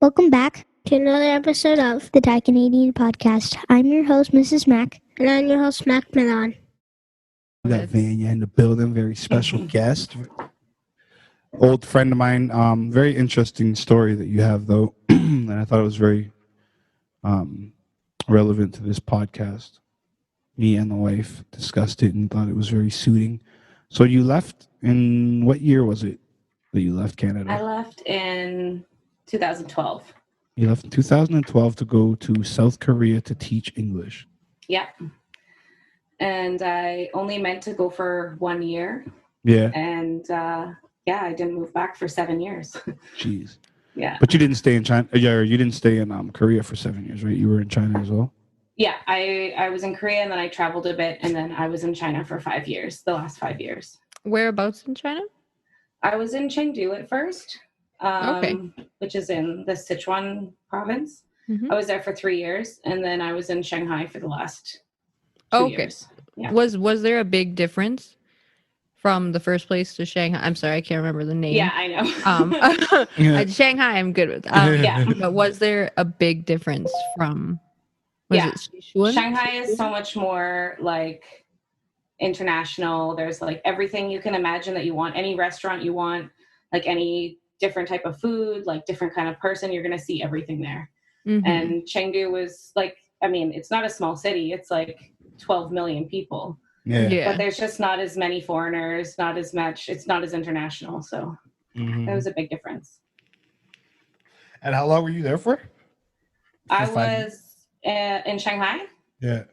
Welcome back to another episode of the Thai Canadian podcast. I'm your host, Mrs. Mac. And I'm your host, Mac Milan. We got Vanya in the building, very special guest. Old friend of mine. Very interesting story that you have, though. And I thought it was very relevant to this podcast. Me and the wife discussed it and thought it was very suiting. So you left in what year was it that you left Canada? I left in 2012. You left in 2012 to go to South Korea to teach English. Yeah. And I only meant to go for 1 year. Yeah. And I didn't move back for 7 years. Jeez. Yeah. But you didn't stay in China. Yeah, you didn't stay in Korea for 7 years, right? You were in China as well. Yeah, I was in Korea and then I traveled a bit and then I was in China for 5 years, the last 5 years. Whereabouts in China? I was in Chengdu at first, which is in the Sichuan province. Mm-hmm. I was there for 3 years and then I was in Shanghai for the last 2 years. Yeah. Was there a big difference from the first place to Shanghai? I'm sorry, I can't remember the name. Yeah, I know. Shanghai, I'm good with. Yeah. But was there a big difference from? Was it Sichuan? Shanghai is so much more like international. There's like everything you can imagine that you want. Any restaurant you want, like any different type of food, like different kind of person, you're going to see everything there. Mm-hmm. And Chengdu was like, I mean, it's not a small city. It's like 12 million people. Yeah. But there's just not as many foreigners, not as much. It's not as international. So that was a big difference. And how long were you there for? I was in Shanghai. Yeah.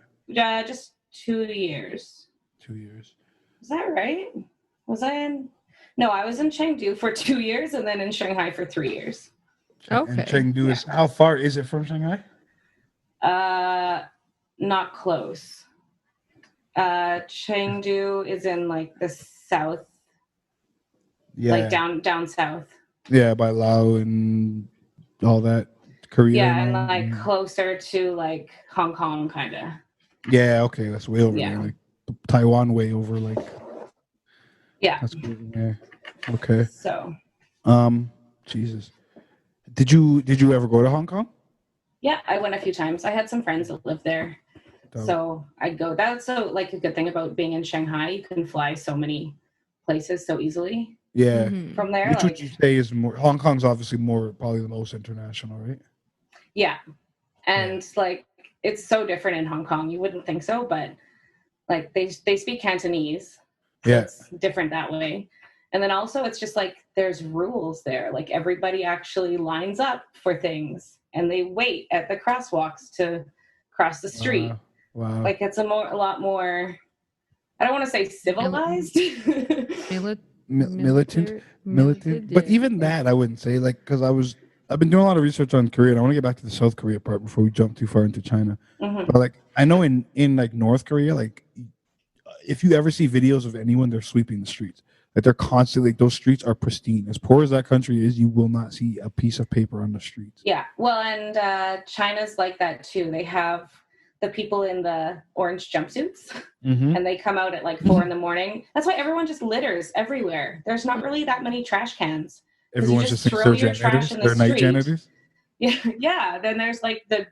Just 2 years. 2 years. Is that right? Was I in? No, I was in Chengdu for 2 years and then in Shanghai for 3 years. Okay. And Chengdu is, how far is it from Shanghai? Not close. Chengdu is in like the south. Yeah. Like down south. Yeah, by Laos and all that. Korea. Yeah, and like closer to like Hong Kong kind of. Yeah, okay, that's way over there. Like Taiwan way over like. Yeah. That's cool. Yeah. Okay. So. Jesus. Did you ever go to Hong Kong? Yeah, I went a few times. I had some friends that lived there. Dope. So I'd go. That's so like a good thing about being in Shanghai. You can fly so many places so easily. Yeah. Mm-hmm. From there. Which would you say is more? Hong Kong's obviously probably the most international, right? Yeah. And like it's so different in Hong Kong. You wouldn't think so, but like they speak Cantonese. So it's different that way. And then also it's just like there's rules there. Like everybody actually lines up for things and they wait at the crosswalks to cross the street. Wow. Like it's a lot more, I don't want to say civilized. Militant. But even that I wouldn't say, like, because I've been doing a lot of research on Korea and I want to get back to the South Korea part before we jump too far into China. Mm-hmm. But like I know in like North Korea, like if you ever see videos of anyone, they're sweeping the streets. Like they're constantly, like, those streets are pristine. As poor as that country is, you will not see a piece of paper on the streets. Yeah. Well, and China's like that too. They have the people in the orange jumpsuits and they come out at like 4 a.m. That's why everyone just litters everywhere. There's not really that many trash cans. Everyone's just throw your trash in the street. Night janitors. Yeah. Yeah. Then there's like the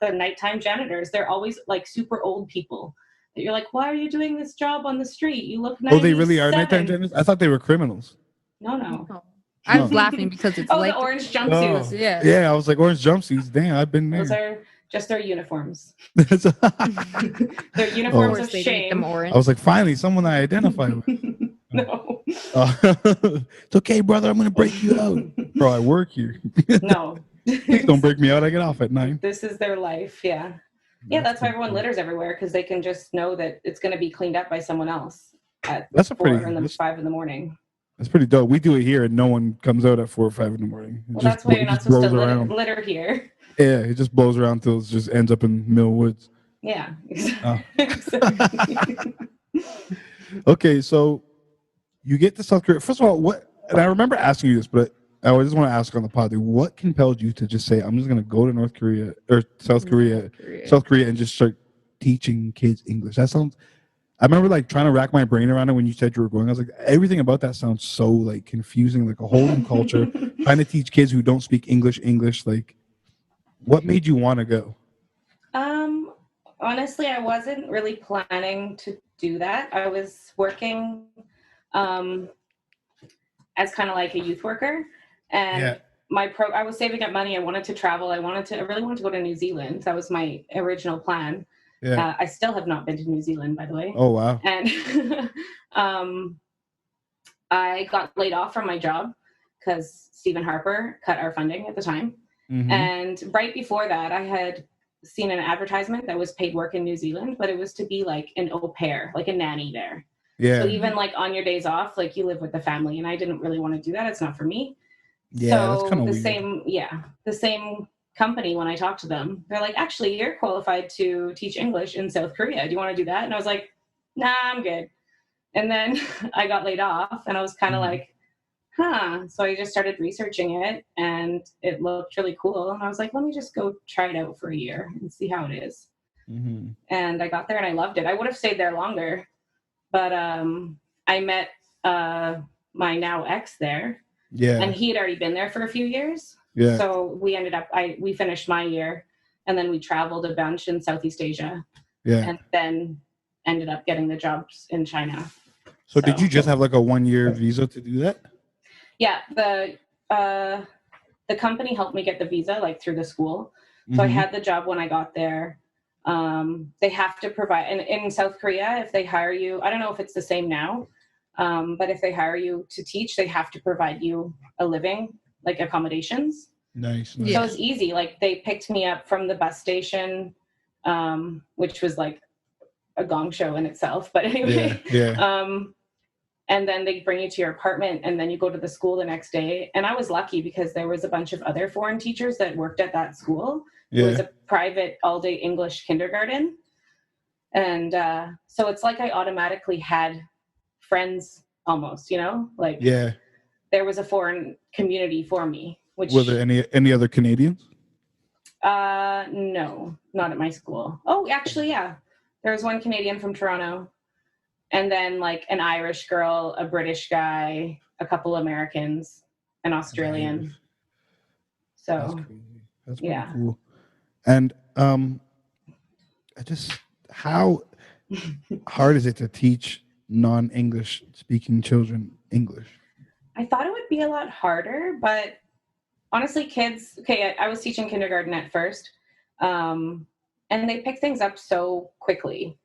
nighttime janitors. They're always like super old people. You're like, why are you doing this job on the street? You look 97. Oh, they really are nighttime janitors? I thought they were criminals. No. I was laughing because it's like the orange jumpsuits. Yeah, I was like, orange jumpsuits. Damn, I've been there. Those are just their uniforms. Their uniforms of shame. Them orange. I was like, finally, someone I identify with. No. It's okay, brother. I'm going to break you out. Bro, I work here. No. Please don't break me out. I get off at 9. This is their life. Yeah. Yeah, that's why everyone litters everywhere, because they can just know that it's going to be cleaned up by someone else at 4 and 5 in the morning. That's pretty dope. We do it here, and no one comes out at 4 or 5 in the morning. Well, that's why you're not supposed to litter here. Yeah, it just blows around until it just ends up in Mill Woods. Yeah, exactly. Okay, so you get to South Korea. First of all, what? And I remember asking you this, but I just want to ask on the pod, what compelled you to just say, I'm just going to go to North Korea or South Korea, and just start teaching kids English? That sounds I remember like trying to rack my brain around it when you said you were going. I was like, everything about that sounds so like confusing, like a whole new culture. Trying to teach kids who don't speak English. Like, what made you want to go? Honestly, I wasn't really planning to do that. I was working as kind of like a youth worker, and I was saving up money. I wanted to travel. I really wanted to go to New Zealand. That was my original plan. Yeah. I still have not been to New Zealand, by the way. Oh wow. And I got laid off from my job because Stephen Harper cut our funding at the time. Mm-hmm. And right before that, I had seen an advertisement that was paid work in New Zealand, but it was to be like an au pair, like a nanny there. Yeah. So even like on your days off, like you live with the family, and I didn't really want to do that. It's not for me. Yeah, so that's kind of weird. The same company, when I talked to them, they're like, actually, you're qualified to teach English in South Korea. Do you want to do that? And I was like, nah, I'm good. And then I got laid off, and I was kind of like, so I just started researching it, and it looked really cool. And I was like, let me just go try it out for a year and see how it is. Mm-hmm. And I got there and I loved it. I would have stayed there longer, but I met my now ex there. Yeah. And he had already been there for a few years. Yeah. So we we finished my year, and then we traveled a bunch in Southeast Asia. Yeah. And then ended up getting the jobs in China. So did you just have like a 1-year visa to do that? Yeah, the company helped me get the visa, like through the school. So I had the job when I got there. They have to provide, and in South Korea, if they hire you, I don't know if it's the same now, but if they hire you to teach, they have to provide you a living, like accommodations. Nice. So it was easy. Like they picked me up from the bus station, which was like a gong show in itself. But anyway, and then they bring you to your apartment, and then you go to the school the next day. And I was lucky because there was a bunch of other foreign teachers that worked at that school. It was a private all-day English kindergarten. And so it's like I automatically had friends almost, like there was a foreign community for me. Which, were there any other Canadians? No, not at my school. Oh, actually, yeah. There was one Canadian from Toronto. And then like an Irish girl, a British guy, a couple Americans, an Australian. Nice. So that's crazy. That's pretty cool. And how hard is it to teach non-English speaking children English? I thought it would be a lot harder, but honestly, kids, I was teaching kindergarten at first, and they pick things up so quickly.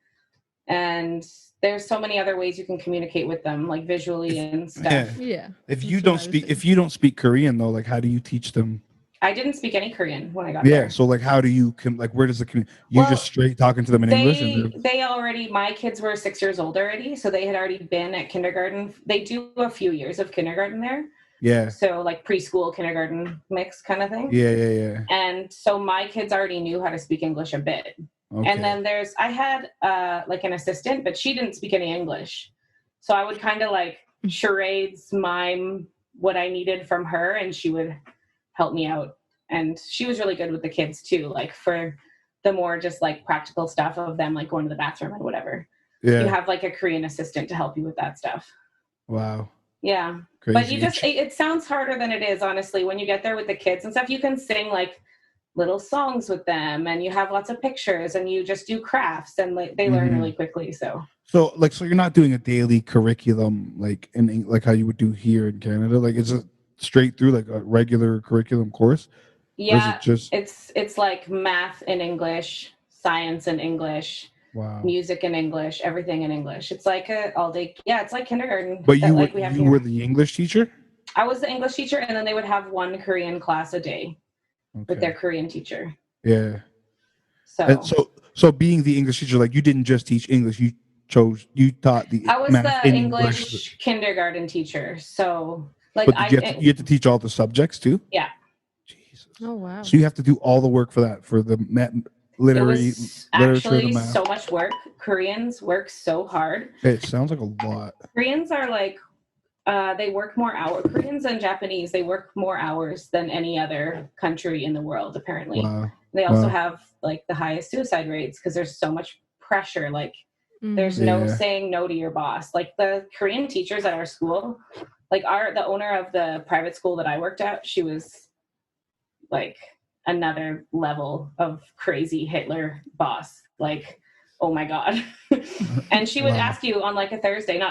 And there's so many other ways you can communicate with them, like visually and stuff. Yeah. If you don't speak Korean though, like how do you teach them? I didn't speak any Korean when I got there. Yeah. So like, how do you where does just straight talking to them in English? My kids were 6 years old already, so they had already been at kindergarten. They do a few years of kindergarten there. Yeah. So like preschool, kindergarten mix kind of thing. Yeah. And so my kids already knew how to speak English a bit. Okay. And then I had like an assistant, but she didn't speak any English. So I would kind of like charades, mime what I needed from her, and she would help me out. And she was really good with the kids too, like for the more just like practical stuff of them like going to the bathroom and whatever. Yeah. You have like a Korean assistant to help you with that stuff. Wow. Yeah. Crazy. But it sounds harder than it is, honestly. When you get there with the kids and stuff, you can sing like little songs with them, and you have lots of pictures, and you just do crafts, and like they learn really quickly. So you're not doing a daily curriculum like like how you would do here in Canada. Like is it straight through like a regular curriculum course? Yeah, it's like math in English, science in English, music in English, everything in English. It's like all day. Yeah, it's like kindergarten. But you were the English teacher? I was the English teacher, and then they would have one Korean class a day with their Korean teacher. Yeah. So being the English teacher, like you didn't just teach English, you taught the I was the English kindergarten teacher. So like you had to teach all the subjects too? Yeah. Jesus. Oh wow. So you have to do all the work for that, for the literature, actually the math. So much work. Koreans work so hard. It sounds like a lot. Koreans are like they work more hours. Koreans and Japanese, they work more hours than any other country in the world, apparently. Wow. They also have like the highest suicide rates because there's so much pressure. Like There's no saying no to your boss. Like the Korean teachers at our school, like the owner of the private school that I worked at, she was like another level of crazy Hitler boss. Like, oh my God. And she would ask you on like a Thursday,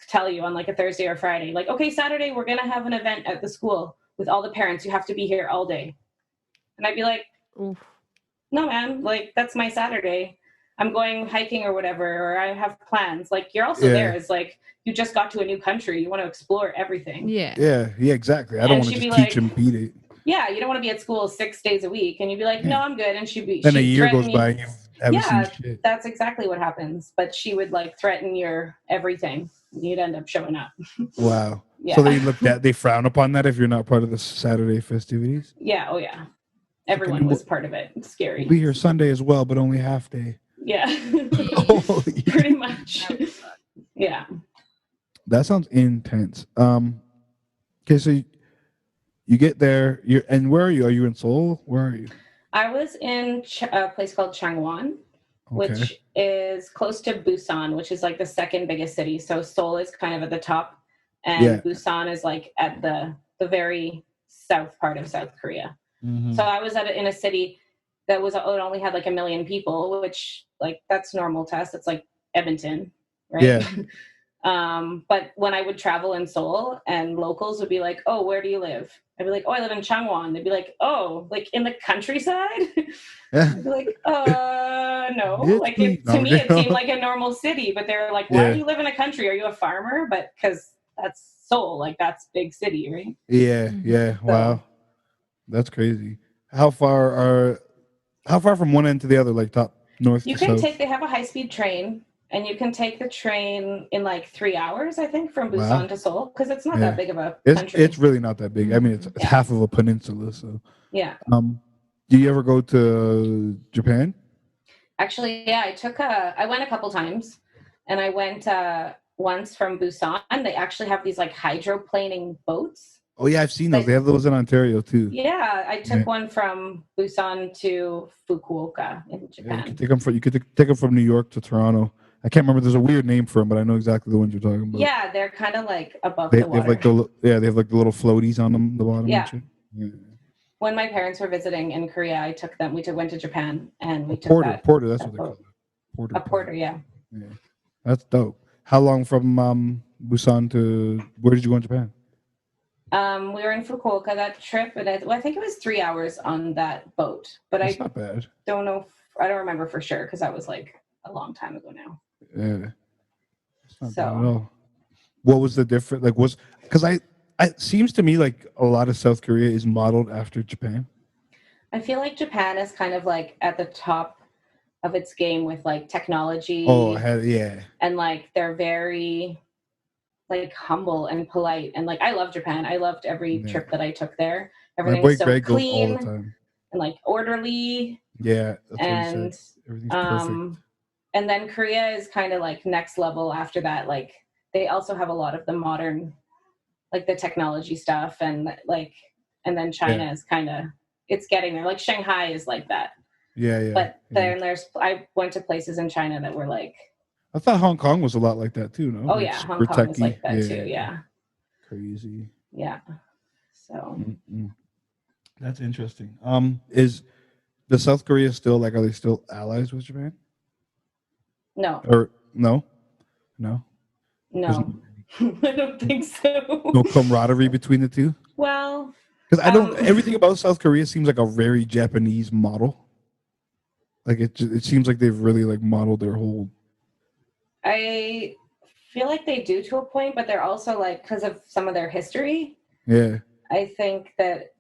tell you on like a Thursday or Friday, like, okay, Saturday, we're going to have an event at the school with all the parents. You have to be here all day. And I'd be like, oof. No, man, like that's my Saturday. I'm going hiking or whatever, or I have plans. Like you're also there as like, you just got to a new country. You want to explore everything. Yeah, exactly. I don't want to just teach and beat it. Yeah, you don't want to be at school 6 days a week. And you'd be like, no, I'm good. And then a year goes by and you haven't seen shit. That's exactly what happens. But she would like threaten your everything. You'd end up showing up. Wow. Yeah. So they frown upon that if you're not part of the Saturday festivities? Yeah, oh yeah. Everyone was part of it. It's scary. We'll be here Sunday as well, but only half day. Yeah. Pretty much. Yeah. That sounds intense. Okay, so you get there. And where are you? Are you in Seoul? Where are you? I was in a place called Changwon, which is close to Busan, which is like the second biggest city. So Seoul is kind of at the top, and Busan is like at the very south part of South Korea. Mm-hmm. So I was in a city that it only had like 1 million people, which like that's normal to us. It's like Edmonton, right? Yeah. But when I would travel in Seoul and locals would be like, oh, where do you live? I'd be like, oh, I live in Changwon. They'd be like, oh, like in the countryside? I'd be like, no. Like to me, it seemed like a normal city, but they were like, why do you live in a country? Are you a farmer? But because that's Seoul, like that's big city, right? Yeah. Wow. That's crazy. How far from one end to the other, like top north to south? They have a high-speed train, and you can take the train in like 3 hours, I think, from Busan to Seoul, because it's not that big of a country. It's really not that big. I mean, it's half of a peninsula, so. Yeah. Do you ever go to Japan? Actually, yeah, I went a couple times, and I went once from Busan. They actually have these like hydroplaning boats. Oh yeah, I've seen those. They have those in Ontario too. Yeah, I took one from Busan to Fukuoka in Japan. Yeah, you could take them from New York to Toronto. I can't remember. There's a weird name for them, but I know exactly the ones you're talking about. Yeah, they're kind of like above the water. They have like the little floaties on them, the bottom. Yeah. When my parents were visiting in Korea, we went to Japan and we took Porter. That's what they call it. A porter, yeah. That's dope. How long from Busan to where did you go in Japan? We were in Fukuoka that trip, and I think it was 3 hours on that boat. But that's not bad. I don't remember for sure because that was like a long time ago now. Yeah. That's not bad at all. What was the difference? Like, because it seems to me like a lot of South Korea is modeled after Japan. I feel like Japan is kind of like at the top of its game with like technology. Oh, yeah. And like they're very like humble and polite, and like I love Japan. I loved every trip that I took there. Everything was so Greg clean goes all the time. And like orderly. Yeah, and everything's perfect. And then Korea is kind of like next level after that. Like they also have a lot of the modern, like the technology stuff, and then China is kind of it's getting there. Like Shanghai is like that. Yeah. But then I went to places in China that were like. I thought Hong Kong was a lot like that too, no? Oh, yeah. Hong Kong is like that too, yeah. Crazy. Yeah. So. That's interesting. Is the South Korea still, are they still allies with Japan? No. Or, no? No. I don't think so. No camaraderie between the two? Well. Because everything about South Korea seems like a very Japanese model. Like, it seems like they've really, modeled their whole... I feel like they do to a point, but they're also because of some of their history. Yeah. I think that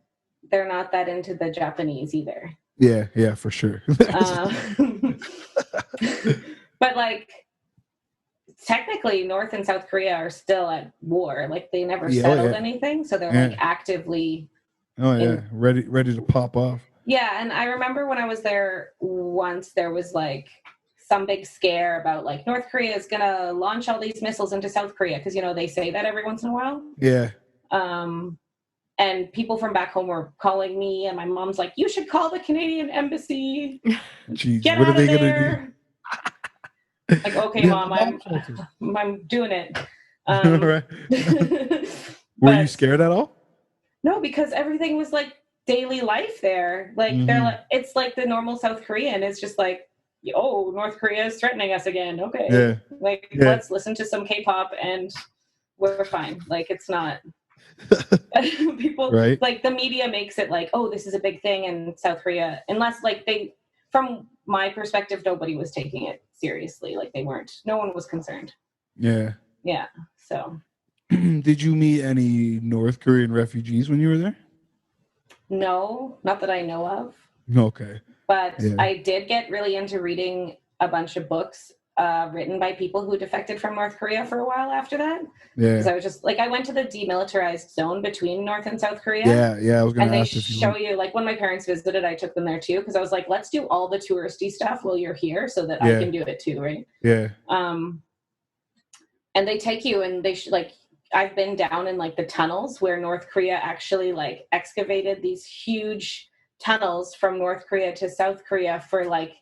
they're not that into the Japanese either. Yeah, for sure. But technically North and South Korea are still at war. Like they never settled anything. So they're actively. Oh yeah. Ready to pop off. Yeah. And I remember when I was there once, there was some big scare about North Korea is going to launch all these missiles into South Korea. Because, they say that every once in a while. Yeah. And people from back home were calling me and my mom's like, you should call the Canadian embassy. Jeez, Get what out are they of going there. to do? Like, okay, Yeah, mom, bomb shelters. I'm doing it. Right. Were you But scared at all? no, because everything was like daily life there. Like they're like, it's like the normal South Korean. It's just like, oh, North Korea is threatening us again. Okay, Yeah. like Yeah. let's listen to some K-pop and we're fine. Like it's not. People Right. like the media makes it like, oh, this is a big thing in South Korea, unless like they, from my perspective, nobody was taking it seriously. Like they weren't. No one was concerned. Yeah. Yeah. So. Did you meet any North Korean refugees when you were there? No, not that I know of. Okay. But Yeah. I did get really into reading a bunch of books written by people who defected from North Korea for a while after that. Yeah. Because I was just like, I went to the demilitarized zone between North and South Korea. Yeah. I was going And to they ask if show you, like when my parents visited, I took them there too. Because I was like, let's do all the touristy stuff while you're here so that I can do it too, right? Yeah. And they take you and they like, I've been down in like the tunnels where North Korea actually like excavated these huge tunnels from North Korea to South Korea for like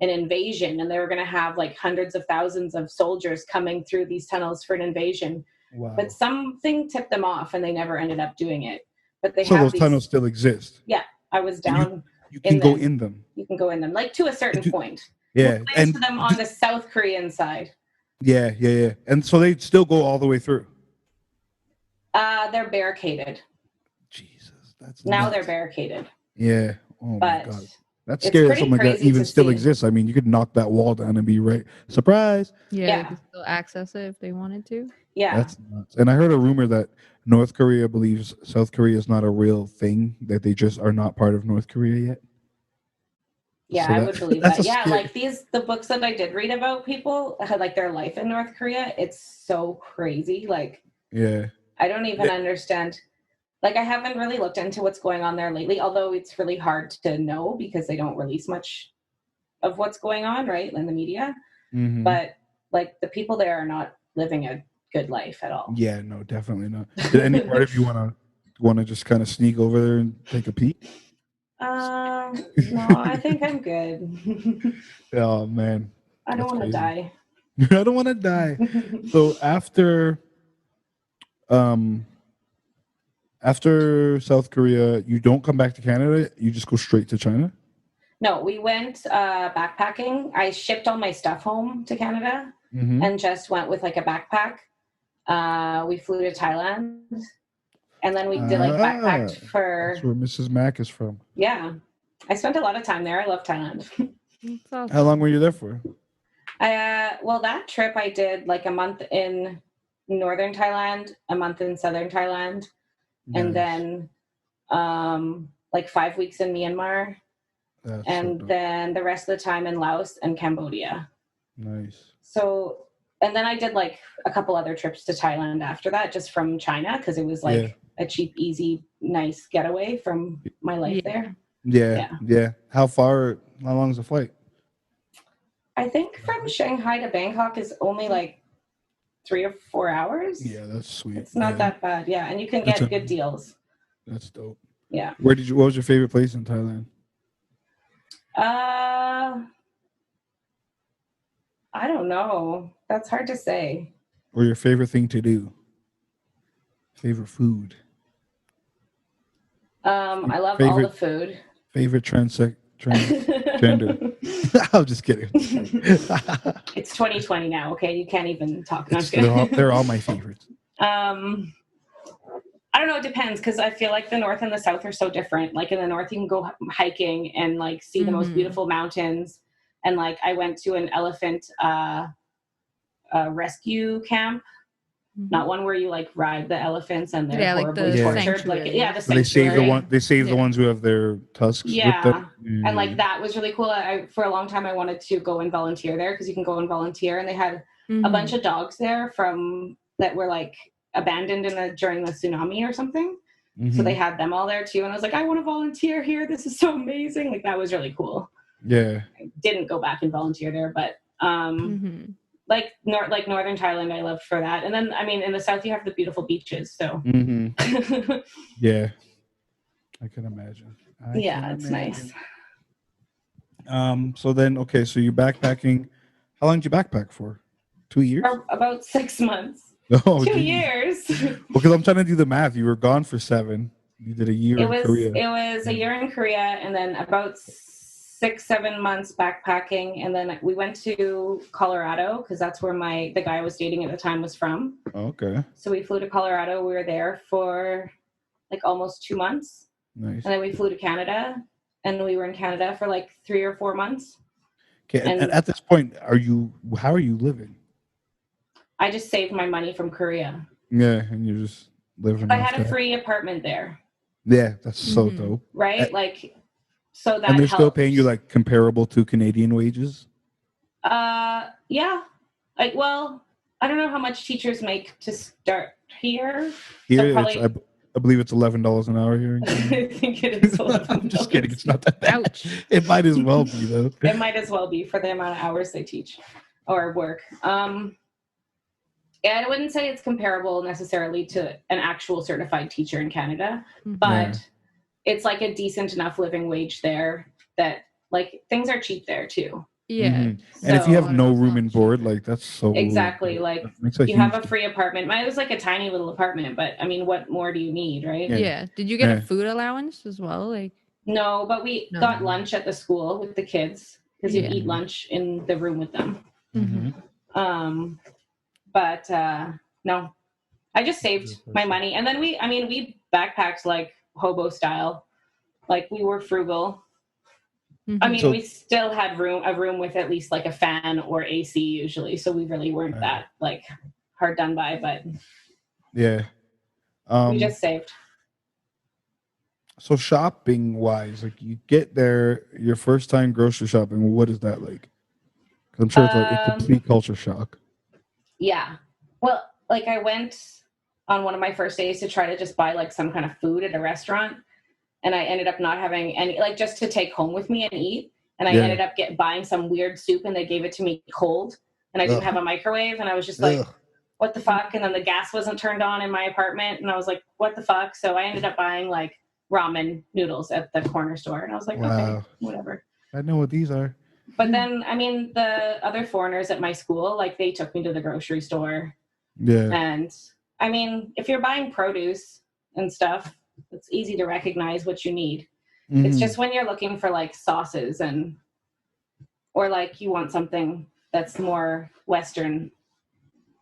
an invasion, and they were going to have like hundreds of thousands of soldiers coming through these tunnels for an invasion. Wow. But something tipped them off and they never ended up doing it. But they so have those tunnels still exist. Yeah, I was down. You can go in them. You can go in them, like to a certain point. Yeah, and to them on the South Korean side. Yeah. And so they still go all the way through. They're barricaded. Jesus, They're barricaded. Yeah. Oh my But God. That's scary that something like that even still see. exists. I mean, you could knock that wall down and be right. Surprise. Yeah, they could still access it if they wanted to. Yeah. That's nuts. And I heard a rumor that North Korea believes South Korea is not a real thing, that they just are not part of North Korea yet. Yeah, I would believe that. Yeah, like the books that I did read about people had like their life in North Korea. It's so crazy. Like, yeah, I don't even understand. Like, I haven't really looked into what's going on there lately, although it's really hard to know because they don't release much of what's going on, right, in the media. Mm-hmm. But like the people there are not living a good life at all. Yeah, no, definitely not. Did any part of you want to just kind of sneak over there and take a peek? No, I think I'm good. Oh man, I don't want to die. I don't want to die. So after South Korea, you don't come back to Canada. You just go straight to China. No, we went backpacking. I shipped all my stuff home to Canada and just went with like a backpack. We flew to Thailand. And then we did like backpacked for. That's where Mrs. Mac is from. Yeah, I spent a lot of time there. I love Thailand. Awesome. How long were you there for? Well, that trip I did like a month in northern Thailand, a month in southern Thailand, and then like 5 weeks in Myanmar, and then the rest of the time in Laos and Cambodia. Nice. So, and then I did like a couple other trips to Thailand after that, just from China, because it was like a cheap, easy, nice getaway from my life there. Yeah. How long is the flight? I think from Shanghai to Bangkok is only like 3 or 4 hours. Yeah, that's sweet. It's not that bad. Yeah, and you can get good deals. That's dope. Yeah. What was your favorite place in Thailand? I don't know. That's hard to say. Or your favorite thing to do? Favorite food? I love all the food. Favorite transgender? I'm just kidding. It's 2020 now, okay? You can't even talk. They're all my favorites. I don't know. It depends, because I feel like the North and the South are so different. Like in the North, you can go hiking and like see the most beautiful mountains. And like I went to an elephant rescue camp. Not one where you like ride the elephants and they're horribly tortured. Like the sanctuary. They save the ones who have their tusks. Yeah, with them. And like that was really cool. For a long time I wanted to go and volunteer there, because you can go and volunteer, and they had a bunch of dogs there that were like abandoned during the tsunami or something. So they had them all there too, and I was like, I want to volunteer here. This is so amazing. Like that was really cool. Yeah. I didn't go back and volunteer there, but like northern Thailand, I loved for that. And then, I mean, in the South, you have the beautiful beaches. So yeah, I can imagine. It's nice. So then, okay, so you're backpacking. How long did you backpack for? 2 years? About 6 months. Oh, 2 geez. years. Because I'm trying to do the math. You were gone for 7. You did a year in Korea. It was a year in Korea, and then about 6-7 months backpacking, and then we went to Colorado because that's where the guy I was dating at the time was from. Okay. So we flew to Colorado. We were there for like almost 2 months. Nice. And then we flew to Canada, and we were in Canada for like 3 or 4 months. Okay. And at this point, how are you living? I just saved my money from Korea. Yeah, and you're just living. I had a free apartment there. Yeah, that's so dope. Right? So that and they're helps. still paying you like comparable to Canadian wages? Yeah. I don't know how much teachers make to start here. Here, so probably, I believe it's $11 an hour here. I think it is $11. I'm just kidding. It's not that bad. Ouch. It might as well be, though. It might as well be for the amount of hours they teach or work. Yeah, I wouldn't say it's comparable necessarily to an actual certified teacher in Canada, but it's like a decent enough living wage there that like things are cheap there too. Yeah. Mm-hmm. And if you have no room and board, like that's so exactly like you have a free apartment. Mine was like a tiny little apartment, but I mean, what more do you need, right? Yeah. Did you get a food allowance as well? Like no, but we got lunch at the school with the kids because you eat lunch in the room with them. Mm-hmm. But no, I just saved my money, and then we backpacked like hobo style, like we were frugal. I mean, we still had a room with at least like a fan or AC usually, so we really weren't that like hard done by. But yeah, we just saved. So shopping wise, like you get there, your first time grocery shopping, what is that like? Because I'm sure it's like a complete culture shock. Yeah, well, like I went on one of my first days to try to just buy like some kind of food at a restaurant. And I ended up not having any, like just to take home with me and eat. And I ended up buying some weird soup and they gave it to me cold. And I didn't have a microwave. And I was just like, what the fuck? And then the gas wasn't turned on in my apartment. And I was like, what the fuck? So I ended up buying like ramen noodles at the corner store. And I was like, okay, whatever. I know what these are. But then, I mean, the other foreigners at my school, like they took me to the grocery store. Yeah. And I mean, if you're buying produce and stuff, it's easy to recognize what you need. It's just when you're looking for like sauces or like you want something that's more Western,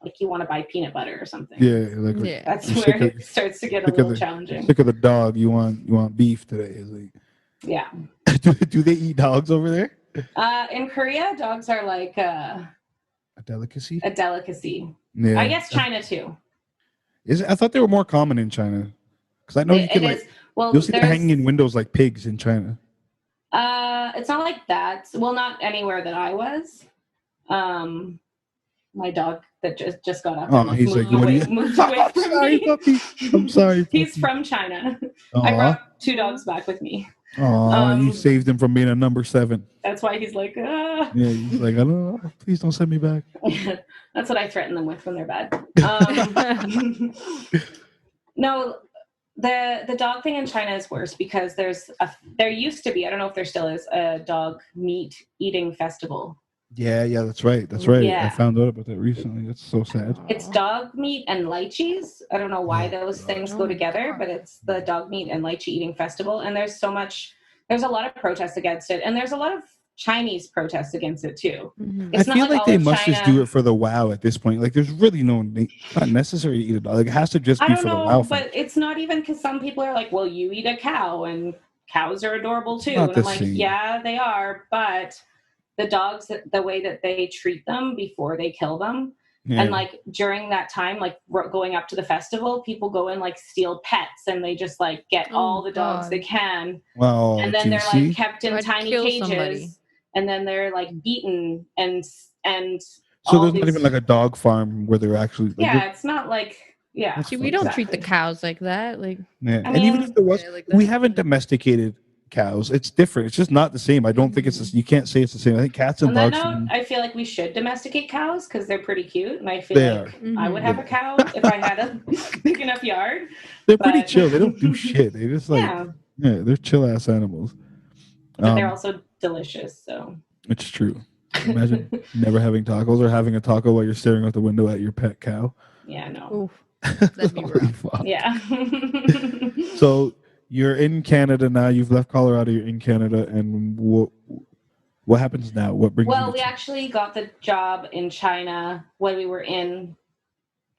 like you want to buy peanut butter or something. Yeah, that's where it starts to get a little challenging. Sick of the dog. You want beef today? Is like, yeah. Do they eat dogs over there? In Korea, dogs are like a delicacy. A delicacy. Yeah. I guess China too. I thought they were more common in China. Because I know you can you'll see them hanging in windows like pigs in China. It's not like that. Well, not anywhere that I was. My dog that just got up. Oh, he's like, what are you? Moved away from sorry, me. puppy. I'm sorry. Puppy. He's from China. I brought 2 dogs back with me. Oh, you saved him from being a number 7. That's why he's like, Yeah, he's like, I don't know. Please don't send me back. That's what I threaten them with when they're bad. No. The dog thing in China is worse because there used to be, I don't know if there still is, a dog meat eating festival. Yeah, that's right. Yeah. I found out about that recently. That's so sad. It's dog meat and lychees. I don't know why those things go together, but it's the dog meat and lychee eating festival. And there's a lot of protests against it. And there's a lot of Chinese protests against it too. I feel like they must just do it for the wow at this point. Like there's really not necessary to eat a dog. Like it has to just be for the wow. But it's not even because some people are like, well, you eat a cow and cows are adorable too. Not and I'm like, yeah, they are. But the dogs, the way that they treat them before they kill them. Yeah. And like during that time, like going up to the festival, people go and like steal pets and they just like get all the dogs they can. Wow. And then they're like kept in tiny cages. Somebody. And then they're like beaten and so there's not even like a dog farm where they're actually like, it's not like See, we don't treat the cows like that. Like and even if there was we haven't domesticated cows. It's different. It's just not the same. I don't think it's you can't say it's the same. I think cats and dogs. I feel like we should domesticate cows because they're pretty cute, and I feel I would have a cow if I had a big enough yard. They're pretty chill. They don't do shit. They just like they're chill ass animals. But they're also delicious. So it's true. Imagine never having tacos or having a taco while you're staring out the window at your pet cow. Yeah, no. Oof, that'd be Holy rough. fuck. Yeah. So you're in Canada now. You've left Colorado. You're in Canada, and what happens now? What brings you? Well, we actually got the job in China when we were in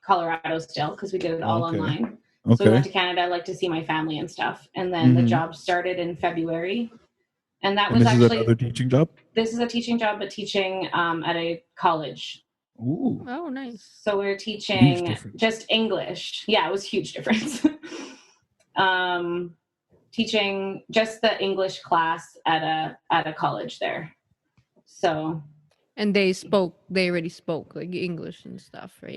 Colorado still, because we did it all online. So we went to Canada, like, to see my family and stuff, and then the job started in February, and that was this actually is another teaching job. This is a teaching job, but teaching at a college. Ooh. Oh, nice. So we're teaching just English. Yeah, it was a huge difference. Teaching just the English class at a college there. So. And they already spoke like English and stuff, right?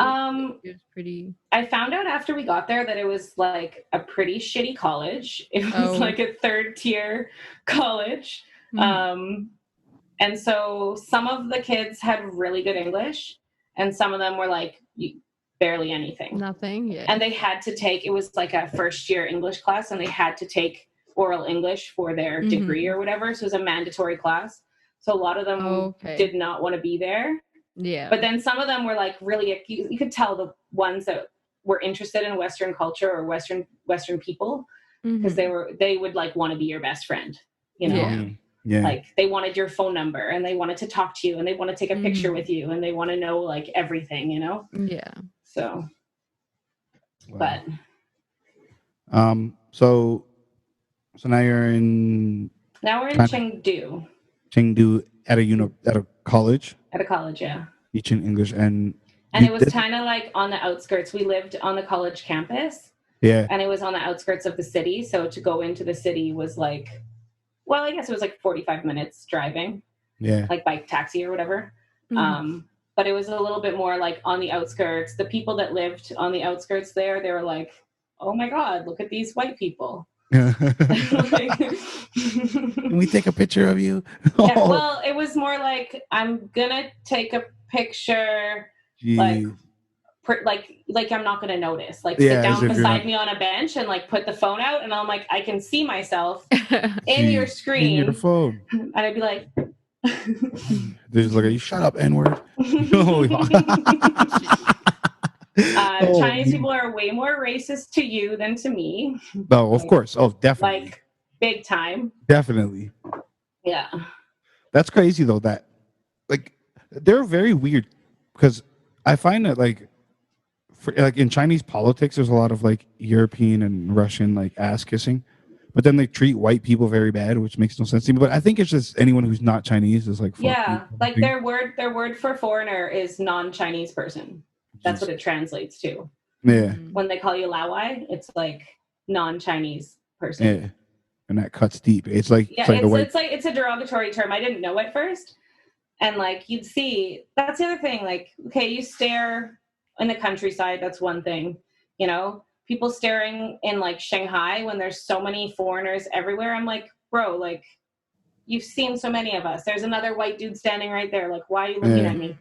It was pretty. I found out after we got there that it was like a pretty shitty college. It was like a 3rd tier college. And so some of the kids had really good English, and some of them were like barely anything. Nothing, yeah. And they had to take, it was like a 1st year English class, and they had to take oral English for their degree or whatever. So it was a mandatory class. So a lot of them did not want to be there. Yeah. But then some of them were like really, you could tell the ones that were interested in Western culture or Western people, because they would like want to be your best friend, you know? Yeah. Yeah. Like they wanted your phone number, and they wanted to talk to you, and they want to take a picture with you, and they want to know like everything, you know? Yeah. So, Wow. but. So now you're in. Now we're in Chengdu. Chengdu at a college. At a college, yeah. Teaching English, and it was kind of like on the outskirts. We lived on the college campus. Yeah. And it was on the outskirts of the city, so to go into the city was like. Well, I guess it was like 45 minutes driving. Yeah. Like by taxi or whatever. But it was a little bit more like on the outskirts. The people that lived on the outskirts there, they were like, oh my God, look at these white people. Can we take a picture of you? Yeah, well, it was more like, I'm going to take a picture, like I'm not going to notice. Like sit down beside me on a bench and like put the phone out, and I'm like, I can see myself in your screen. In your phone. And I'd be like... They just look at you, shut up, N-word. Chinese people are way more racist to you than to me. Oh, of course. Oh, definitely. Like, big time. Definitely. Yeah. That's crazy, though, that, like, they're very weird, because I find that, like in Chinese politics, there's a lot of, like, European and Russian, like, ass-kissing. But then they treat white people very bad, which makes no sense to me. But I think it's just anyone who's not Chinese is like, yeah, like their word for foreigner is non-Chinese person. That's what it translates to. Yeah. When they call you Lawai, it's like non-Chinese person. Yeah, and that cuts deep. It's like it's a derogatory term. I didn't know at first, and like you'd see. That's the other thing. Like, okay, you stare in the countryside. That's one thing, you know. People staring in like Shanghai when there's so many foreigners everywhere. I'm like, bro, like you've seen so many of us. There's another white dude standing right there. Like, why are you looking at me?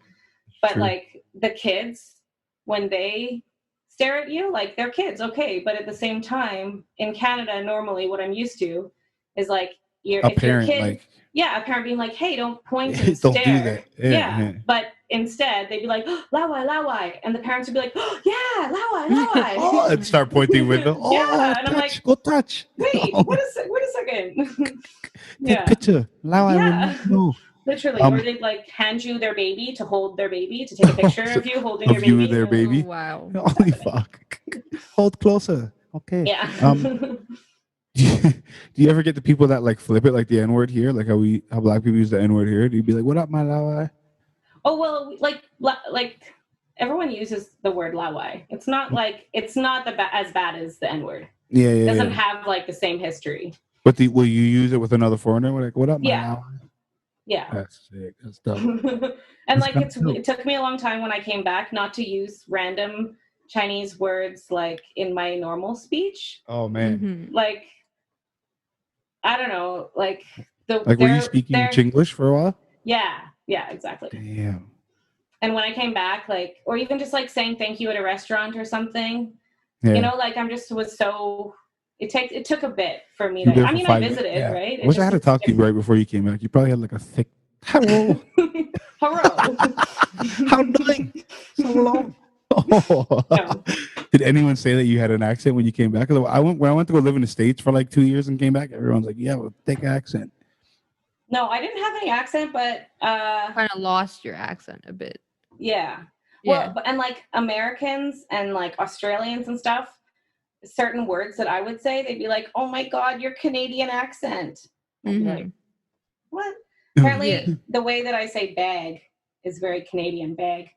But like the kids, when they stare at you, like they're kids, okay. But at the same time, in Canada, normally what I'm used to is like if your kid, a parent being like, hey, don't point and don't stare. Do that. Yeah. But instead, they'd be like, oh, Lawai. And the parents would be like, oh, yeah, Lawai. Oh, and start pointing window. Oh, yeah. And I'm like, go touch. Wait a second. Take picture. Lawai. Yeah. No. Literally. Or they'd like hand you their baby to hold their baby, to take a picture of you holding your baby. You and their baby. Oh, wow. Holy fuck. Hold closer. Okay. Yeah. Do you ever get the people that like flip it like the N-word here? Like how black people use the N-word here? Do you be like, what up, my Lawai? Oh, well, like everyone uses the word Lawai. It's not as bad as the N-word. Yeah, It doesn't have like the same history. But will you use it with another foreigner? We're like, what up, my Lawai? Yeah. That's sick. That's dope. And like it took me a long time when I came back not to use random Chinese words like in my normal speech. Oh man. Like I don't know, like were you speaking Chinglish for a while? Yeah, exactly. Damn. And when I came back, like, or even just like saying thank you at a restaurant or something, you know, like it took a bit for me. I visited, right? I wish I had to talk to you right before you came back. You probably had like a thick hello. Hello. How doing? So long. Oh. No. Did anyone say that you had an accent when you came back? 'Cause when I went to go live in the States for like 2 years and came back, everyone's like, "You have a thick accent." No, I didn't have any accent, but Kind of lost your accent a bit. yeah. Yeah. Well, and like Americans and like Australians and stuff, certain words that I would say, they'd be like, "Oh my God, your Canadian accent." I'd be like, what? Apparently, the way that I say bag is very Canadian. Bag.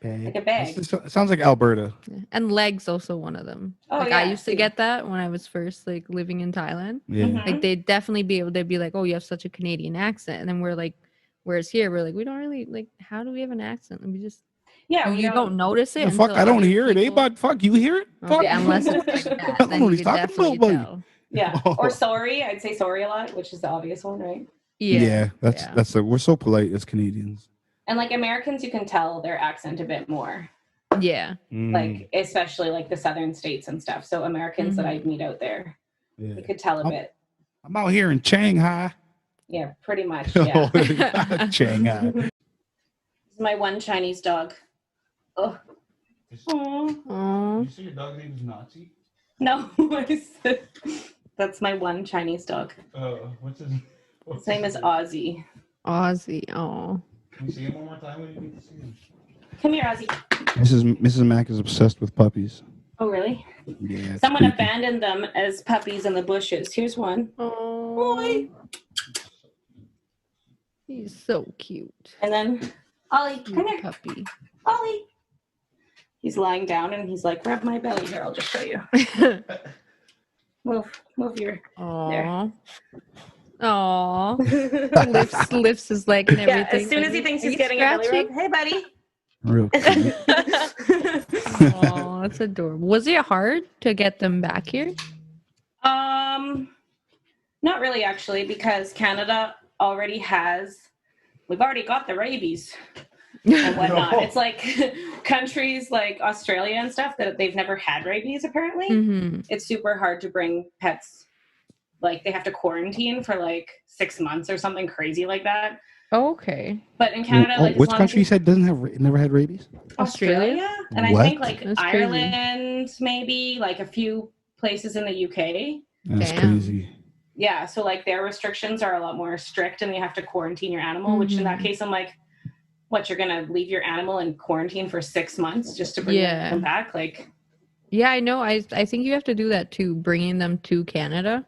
Like a bag. It sounds like Alberta. Yeah. And leg's also one of them. Oh, like yeah, I used to too. get that when I was first like living in Thailand. Yeah. Mhm. Like they'd definitely they'd be like, "Oh, you have such a Canadian accent," and then we're like, whereas here we're like, we don't really like. How do we have an accent? And we just Yeah, we you don't notice it. The fuck, until I don't other hear it, eh, people- bud? Fuck, you hear it? Fuck. Okay, unless it's like that, I don't then know what you he's could talking definitely about, buddy. tell. Yeah. Oh. Or sorry. I'd say sorry a lot, which is the obvious one, right? Yeah, that's we're so polite as Canadians. And like Americans, you can tell their accent a bit more. yeah. Like especially like the southern states and stuff. So Americans that I'd meet out there, Yeah. you could tell a bit. I'm out here in Shanghai. Yeah, pretty much. Yeah. Shanghai. This is my one Chinese dog. Oh. Aw. Oh, You say your dog name is Nazi? No, I said- that's my one Chinese dog. What's His name is Ozzy. Aussie. Oh, Can you see him one more time when you need to see him? Come here, Ozzy. Mrs. Mack is obsessed with puppies. Oh, really? Yeah. it's Someone creepy. abandoned them as puppies in the bushes. Here's one. oh, he's so cute. And then Ollie, come Cute here. puppy. Ollie. He's lying down and he's like, rub my belly. Here, I'll just show you. Move your. Aww. Aww. lifts his leg and Yeah, everything. as soon as he thinks Are he's you getting a belly rub, scratching? hey, buddy. Real cute. Oh, that's adorable. Was it hard to get them back here? Not really actually, because Canada already has. We've already got the rabies and whatnot. No. It's like countries like Australia and stuff that they've never had rabies. Apparently, Mm-hmm. it's super hard to bring pets. Like they have to quarantine for like 6 months or something crazy like that. Okay. But in Canada, like as which long country you as said doesn't have never had rabies? Australia, and I What? think like That's crazy. Ireland, maybe like a few places in the UK. That's Damn. crazy. Yeah, so like their restrictions are a lot more strict, and you have to quarantine your animal. Which in that case, I'm like, what? You're gonna leave your animal in quarantine for 6 months just to bring them back? Like, Yeah, I know. I think you have to do that too, bringing them to Canada.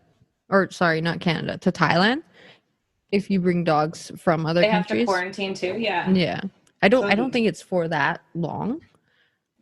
Or sorry, not Canada, to Thailand. If you bring dogs from other they have countries. to quarantine too. Yeah. Yeah. I don't So- think it's for that long.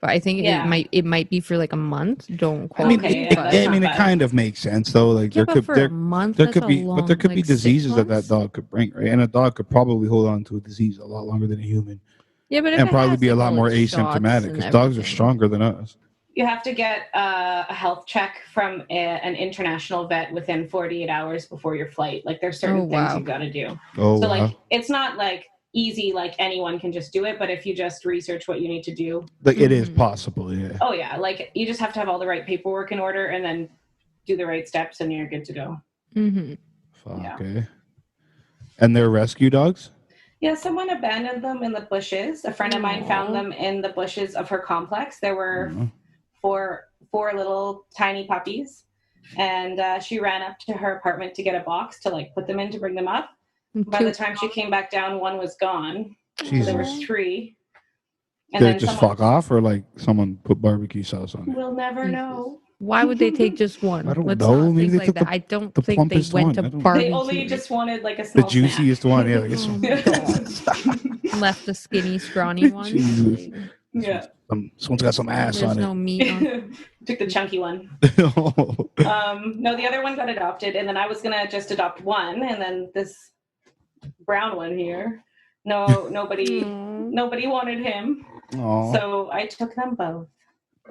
But I think Yeah. it might be for like a month. Don't quote I mean, Okay, me. yeah, but- that's I mean, not it bad. kind of makes sense though. Like Yeah, there but could for there, a month, there that's could a be long, but there could be like, 6 diseases that months? dog could bring, right? And a dog could probably hold on to a disease a lot longer than a human, Yeah, but if and it probably has, be a like, lot all more its shots asymptomatic and because dogs are everything. stronger than us. You have to get a health check from an international vet within 48 hours before your flight. Like there's certain Oh, things wow. you've got to do. Oh, So wow. like it's not like easy, like anyone can just do it. But if you just research what you need to do, Like it is Mhm. possible, yeah. oh yeah, like you just have to have all the right paperwork in order and then do the right steps, and you're good to go. Mm-hmm. Fuck, Yeah. eh? And they're rescue dogs? Yeah, someone abandoned them in the bushes. A friend of mine found Aw. them in the bushes of her complex. There were Mhm. four little tiny puppies, and she ran up to her apartment to get a box to like put them in to bring them up. By the time she came back down, one was gone. So there were Jesus. 3. Did it just fuck off, or like someone put barbecue sauce on it? We'll never Jesus. know. Why would they take just one? I don't Let's know. not Maybe think they like took that. the- I don't the think they plumpest went one. to I don't know. They barbecue. only just wanted like a The small juiciest one, yeah. Like it's Oh, left the skinny, scrawny one. Jesus. Like, Yeah. someone's got some ass there's on no meat on. Took the chunky one. it. No, the other one got adopted, and then I was gonna just adopt one, and then this brown one here. Nobody wanted him, Aw, so I took them both.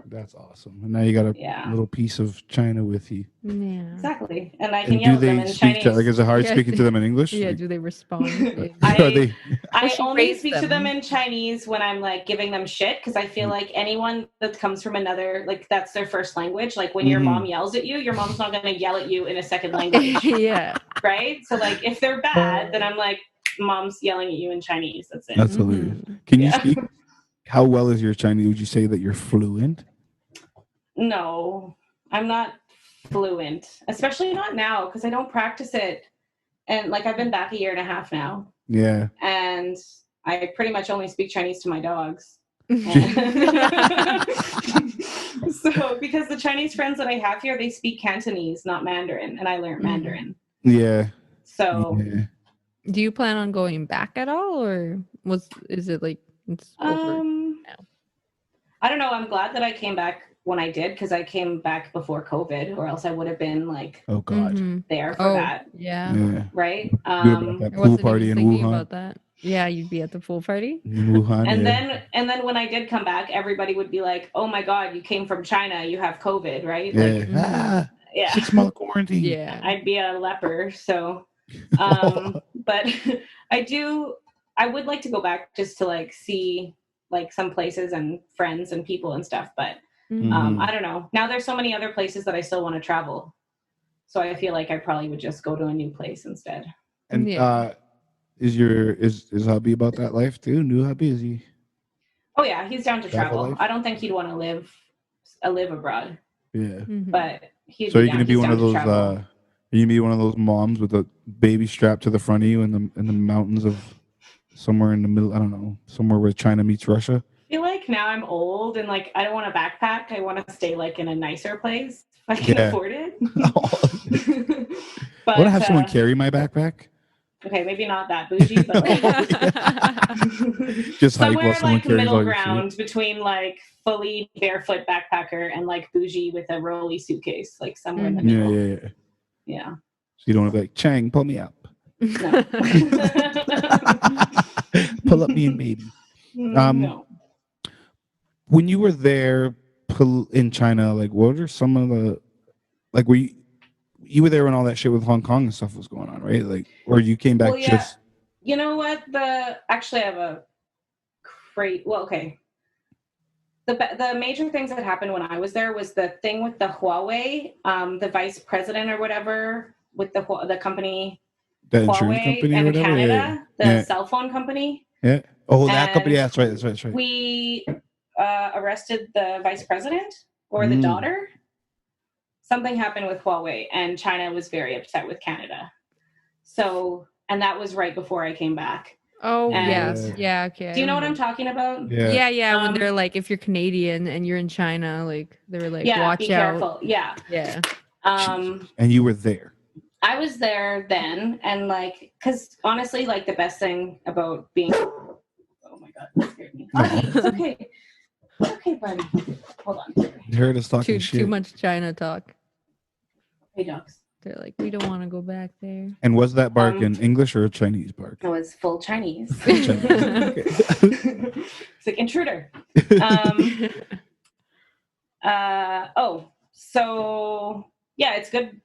that's awesome. And now you got a Yeah, little piece of China with you. Yeah. exactly. And I can And yell do at them they in speak Chinese. to, like, is it hard Yeah. speaking to them in English? Yeah, Like, do they respond? I- are they, I she only raised speak to them them. in Chinese when I'm like giving them shit, because I feel like anyone that comes from another, like that's their first language. Like when your Mhm. mom yells at you, your mom's not gonna yell at you in a second language, Yeah. right? So like if they're bad, then I'm like, mom's yelling at you in Chinese. That's it. That's hilarious. Can you Yeah. speak? How well is your Chinese? Would you say that you're fluent? No, I'm not fluent, especially not now because I don't practice it. And like I've been back a year and a half now. Yeah. And I pretty much only speak Chinese to my dogs. So because the Chinese friends that I have here, they speak Cantonese, not Mandarin, and I learned Mandarin. Yeah. So Yeah. Do you plan on going back at all, or is it like it's over now? I don't know. I'm glad that I came back when I did because I came back before COVID, or else I would have been like, oh God, there for that. Yeah. Right. You'd have been at that pool party in thinking Wuhan. about that. Yeah, you'd be at the pool party in Wuhan. And then when I did come back, everybody would be like, "Oh my God, you came from China. You have COVID, right?" Yeah. Like, 6-month quarantine. Yeah, I'd be a leper. So, but I would like to go back just to like see like some places and friends and people and stuff. But I don't know. Now there's so many other places that I still want to travel. So I feel like I probably would just go to a new place instead. And is hubby about that life too? New hubby, is he? Oh yeah, he's down to travel. life? I don't think he'd want to live abroad. Yeah. But so you're gonna be one of those. You're gonna be one of those moms with a baby strapped to the front of you in the mountains of somewhere in the middle. I don't know, somewhere where China meets Russia. I feel like now I'm old and like I don't want to backpack. I want to stay like in a nicer place if I can afford it. But I want to have someone carry my backpack. Okay, maybe not that bougie, but like just somewhere someone like middle ground between like fully barefoot backpacker and like bougie with a rolly suitcase, like somewhere in the middle. Yeah. So you don't want to be like, Chang, pull me up. No. Pull up me and baby. No. When you were there in China, like what are some of the like you were there when all that shit with Hong Kong and stuff was going on, right? Like, or you came back just. You know what? Actually, I have a great. Well, okay. The major things that happened when I was there was the thing with the Huawei, the vice president or whatever with the company, the insurance company in or whatever? Canada, the cell phone company. Yeah. Oh, that company. Yeah, that's right. That's right. We arrested the vice president or the daughter. Something happened with Huawei, and China was very upset with Canada. So, and that was right before I came back. Oh, yes. Yeah, okay. Do you know what I'm talking about? Yeah. When they're like, if you're Canadian and you're in China, like, they were like, watch be out. Careful. Yeah. Yeah. And you were there. I was there then, and like, because honestly, like, the best thing about being... Oh, my God, that scared me. It's okay. Okay, buddy. Hold on. You heard us talking shit. Too much China talk. Hey, dogs. They're like, we don't want to go back there. And was that bark an English or a Chinese bark? It was full Chinese. Okay. It's like intruder. So yeah, it's good.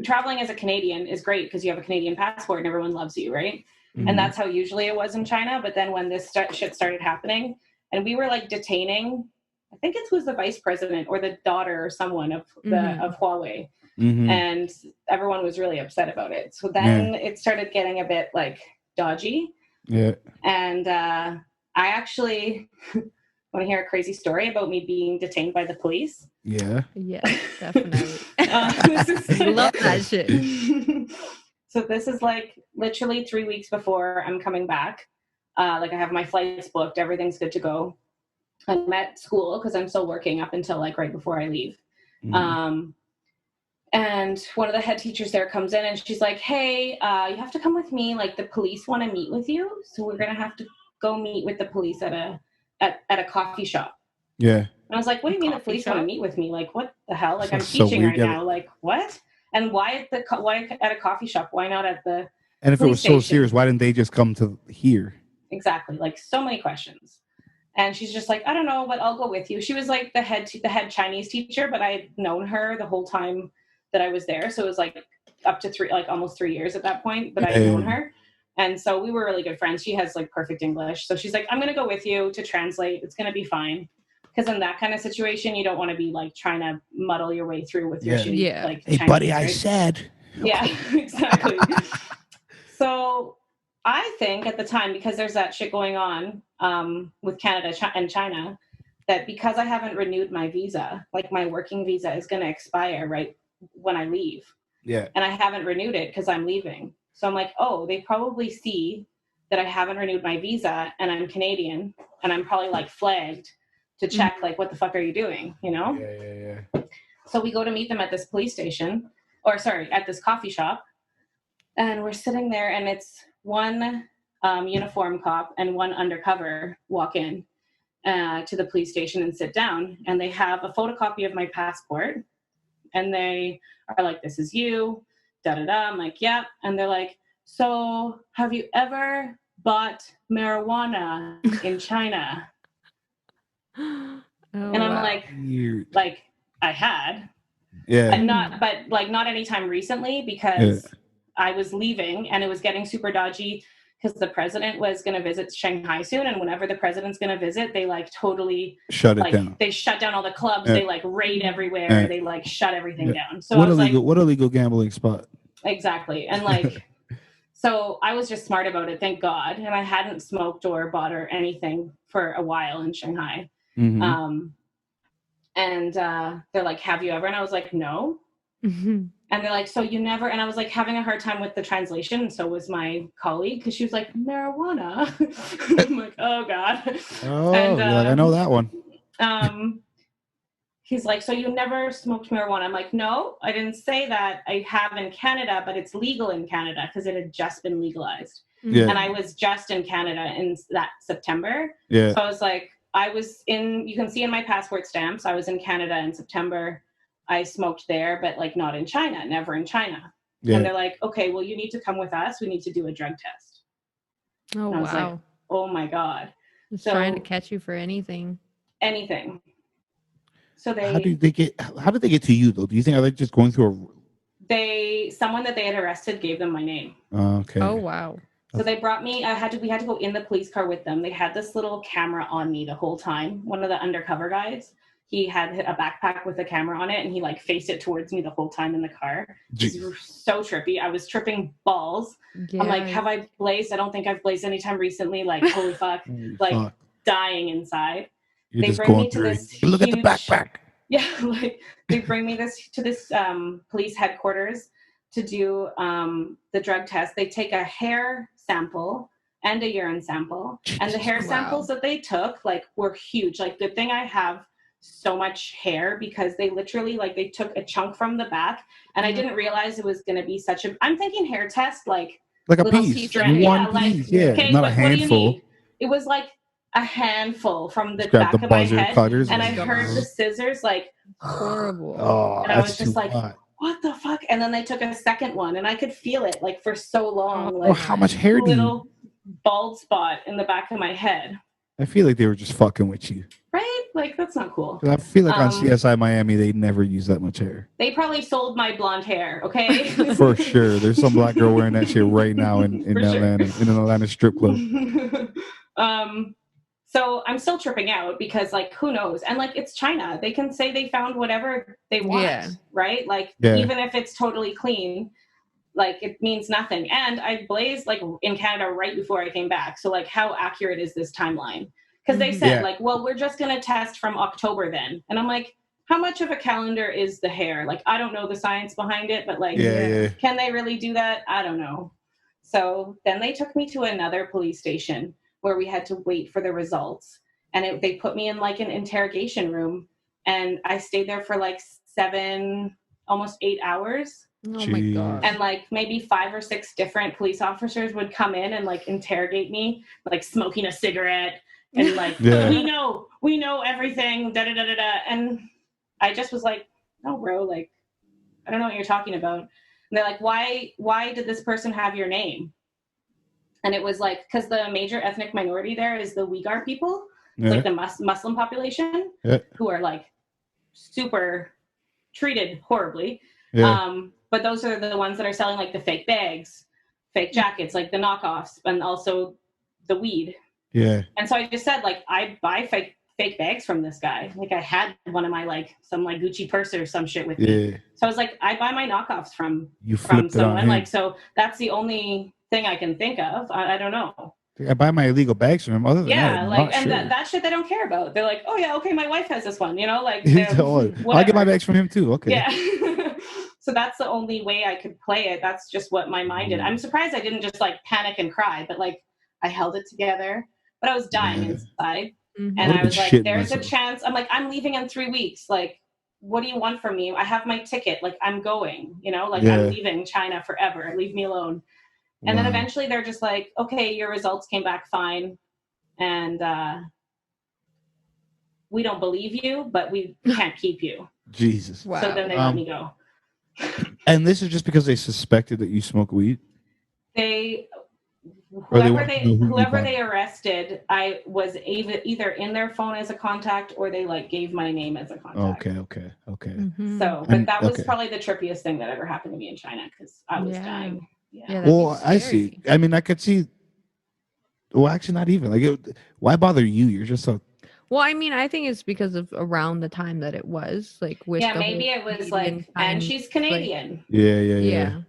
Traveling as a Canadian is great because you have a Canadian passport and everyone loves you, right? Mm-hmm. And that's how usually it was in China. But then when this shit started happening, and we were like detaining, I think it was the vice president or the daughter or someone of Huawei. Mm-hmm. And everyone was really upset about it. So then it started getting a bit like dodgy. Yeah. And I actually want to hear a crazy story about me being detained by the police. Yeah, definitely. Love that shit. So this is like literally 3 weeks before I'm coming back. Like I have my flights booked. Everything's good to go. I'm at school because I'm still working up until like right before I leave. Mm-hmm. And one of the head teachers there comes in and she's like, hey, you have to come with me. Like the police want to meet with you. So we're going to have to go meet with the police at a coffee shop. Yeah. And I was like, what do you mean the police want to meet with me? Like, what the hell? Like I'm teaching right now. Like what? And why at a coffee shop? Why not at the And if it was so serious, why didn't they just come to here? Exactly. Like so many questions. And she's just like, I don't know, but I'll go with you. She was like the head Chinese teacher, but I had known her the whole time that I was there. So it was like up to almost 3 years at that point, but I had known her. And so we were really good friends. She has like perfect English. So she's like, I'm going to go with you to translate. It's going to be fine. Because in that kind of situation, you don't want to be like trying to muddle your way through with your like hey, Chinese, buddy, right? I said. Yeah, exactly. So I think at the time, because there's that shit going on with Canada and China, that because I haven't renewed my visa, like my working visa is going to expire right when I leave. Yeah. And I haven't renewed it because I'm leaving. So I'm like, oh, they probably see that I haven't renewed my visa and I'm Canadian and I'm probably like flagged to check like, what the fuck are you doing? You know? Yeah. So we go to meet them at this police station, at this coffee shop. And we're sitting there and it's one uniform cop and one undercover walk in to the police station and sit down. And they have a photocopy of my passport. And they are like, this is you, da-da-da. I'm like, yep. And they're like, so have you ever bought marijuana in China? And I'm like, weird. Like, I had. Yeah. And not anytime recently because I was leaving and it was getting super dodgy because the president was going to visit Shanghai soon. And whenever the president's going to visit, they like totally shut it down. They shut down all the clubs. They like raid everywhere. They like shut everything down. So what illegal gambling spot? Exactly. And like, so I was just smart about it. Thank God. And I hadn't smoked or bought or anything for a while in Shanghai. Mm-hmm. And they're like, have you ever? And I was like, no. Mm-hmm. And they're like, so you never, and I was like having a hard time with the translation. And so was my colleague, because she was like, marijuana. I'm like, oh God. Oh, and, like, I know that one. He's like, so you never smoked marijuana? I'm like, no, I didn't say that. I have in Canada, but it's legal in Canada because it had just been legalized. Yeah. And I was just in Canada in that September. Yeah. So I was like, you can see in my passport stamps, I was in Canada in September. I smoked there, but like not in China, never in China. Yeah. And they're like, okay, well, you need to come with us. We need to do a drug test. Oh, and I was wow. like, oh my God. Just trying to catch you for anything. Anything. So how did they get to you though? Do you think are they just going through someone that they had arrested gave them my name. Okay. Oh, wow. So they brought me, we had to go in the police car with them. They had this little camera on me the whole time. One of the undercover guys, he had a backpack with a camera on it and he like faced it towards me the whole time in the car. It was so trippy. I was tripping balls. Yeah. I'm like, have I blazed? I don't think I've blazed anytime recently. Like, holy fuck, like dying inside. You're they bring me to this look huge, at the backpack. Yeah, like they bring me to this police headquarters to do the drug test. They take a hair sample and a urine sample. And the hair samples that they took like were huge. Like good thing I have so much hair because they literally like they took a chunk from the back and I didn't realize it was going to be such a, I'm thinking hair test like a piece. One piece. Yeah, okay, not a handful. It was like a handful from the back of my head. Cutters and I heard the scissors like horrible. Oh, and I was just like, what the fuck? And then they took a second one and I could feel it like for so long. Like how much hair do you? Little bald spot in the back of my head. I feel like they were just fucking with you. Right? Like that's not cool. I feel like on CSI Miami they never use that much hair. They probably sold my blonde hair, okay? For sure. There's some black girl wearing that shit right now in Atlanta, in an Atlanta strip club. So I'm still tripping out because like, who knows? And like, it's China. They can say they found whatever they want, right? Like, even if it's totally clean, like it means nothing. And I blazed like in Canada right before I came back. So like, how accurate is this timeline? Because they said like, well, we're just going to test from October then. And I'm like, how much of a calendar is the hair? Like, I don't know the science behind it, but like, can they really do that? I don't know. So then they took me to another police station where we had to wait for the results. And they put me in like an interrogation room and I stayed there for like 7, almost 8 hours. Oh my God. And like maybe 5 or 6 different police officers would come in and like interrogate me, like smoking a cigarette and like, we know everything, da da da da da. And I just was like, no, bro, like, I don't know what you're talking about. And they're like, why did this person have your name? And it was like, because the major ethnic minority there is the Uyghur people, like the Muslim population, who are like super treated horribly. But those are the ones that are selling like the fake bags, fake jackets, like the knockoffs, and also the weed. Yeah. And so I just said, like, I buy fake bags from this guy. Like I had one of my like some like Gucci purse or some shit with me. So I was like, I buy my knockoffs from someone. Like, so that's the only thing I can think of. I don't know. I buy my illegal bags from him. Other than that, Yeah, I'm like, not and sure. that shit they don't care about. They're like, oh yeah, okay, my wife has this one, you know, like, I'll get my bags from him too. Okay. Yeah. So that's the only way I could play it. That's just what my mind did. I'm surprised I didn't just like panic and cry, but like I held it together. But I was dying inside. And I was like, there's a chance. I'm like, I'm leaving in 3 weeks. Like, what do you want from me? I have my ticket. Like, I'm going, you know, like I'm leaving China forever. Leave me alone. And then eventually they're just like, okay, your results came back fine. And we don't believe you, but we can't keep you. Jesus. Wow. So then they let me go. And this is just because they suspected that you smoke weed? Whoever they arrested, I was either in their phone as a contact or they like gave my name as a contact. Okay. Mm-hmm. So, but that was probably the trippiest thing that ever happened to me in China because I was dying. Yeah, well, I see. I mean, I could see. Well, actually, not even. Like, why bother you? You're just so. Well, I mean, I think it's because of around the time that it was like with. Yeah, maybe it was like, and she's Canadian. Like, yeah.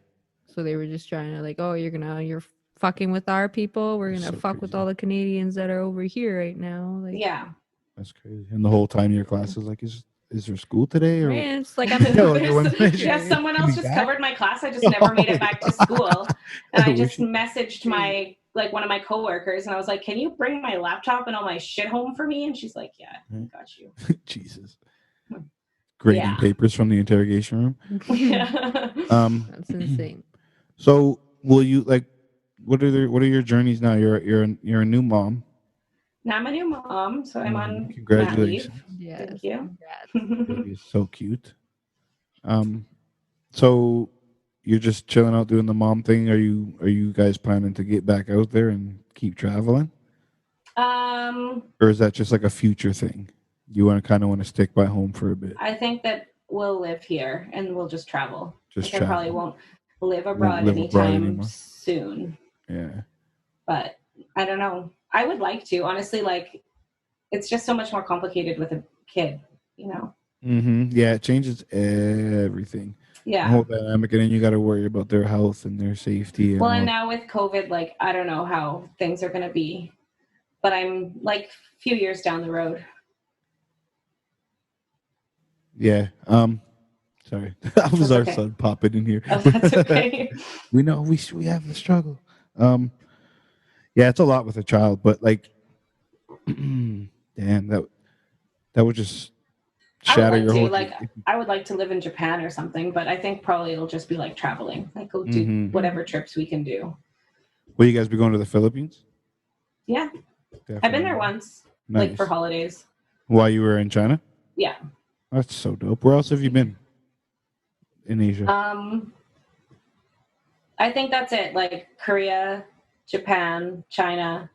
So they were just trying to like, oh, you're fucking with our people. We're gonna fuck with all the Canadians that are over here right now. Like, yeah, that's crazy. And the whole time your class is like, is there school today? Or man, it's like I'm. Someone else just covered my class. I just never made it back to school, and I just messaged one of my coworkers, and I was like, "Can you bring my laptop and all my shit home for me?" And she's like, "Yeah, got you." Jesus. Grading papers from the interrogation room. That's insane. So, will you like? What are your journeys now? You're a new mom. Now I'm a new mom, so I'm on congratulations. Yes, thank you. You're so cute. So you're just chilling out doing the mom thing. Are you guys planning to get back out there and keep traveling? Or is that just like a future thing? You want to stick by home for a bit? I think that we'll live here and we'll just travel. I probably won't live abroad anytime soon. Yeah. But I don't know. I would like to, honestly, like it's just so much more complicated with a kid, you know? Mm-hmm. Yeah, it changes everything. Yeah. The whole dynamic, and then you got to worry about their health and their safety. And now with COVID, like, I don't know how things are going to be, but I'm like a few years down the road. Yeah. Sorry. That was our son popping in here. Oh, that's okay. We know we have the struggle. Yeah, it's a lot with a child, but like, damn, that would just shatter your whole. I would like to live in Japan or something, but I think probably it'll just be like traveling, like go do whatever trips we can do. Will you guys be going to the Philippines? Yeah, definitely. I've been there once, like for holidays. While you were in China? Yeah. That's so dope. Where else have you been in Asia? I think that's it. Like Korea, Japan, China,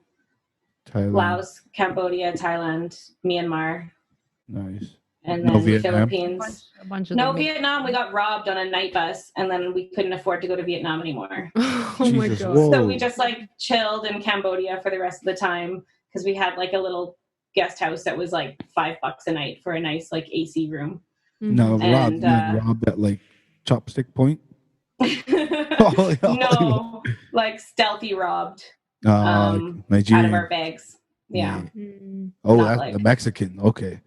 Thailand. Laos, Cambodia, Thailand, Myanmar. Nice. And then the Philippines. No Vietnam. We got robbed on a night bus, and then we couldn't afford to go to Vietnam anymore. Oh my god! Whoa. So we just like chilled in Cambodia for the rest of the time because we had like a little guest house that was like $5 a night for a nice like AC room. No, robbed at like chopstick point. No, like stealthy robbed. Nigerian. Out of our bags. Yeah. Oh, that's like the Mexican. Okay.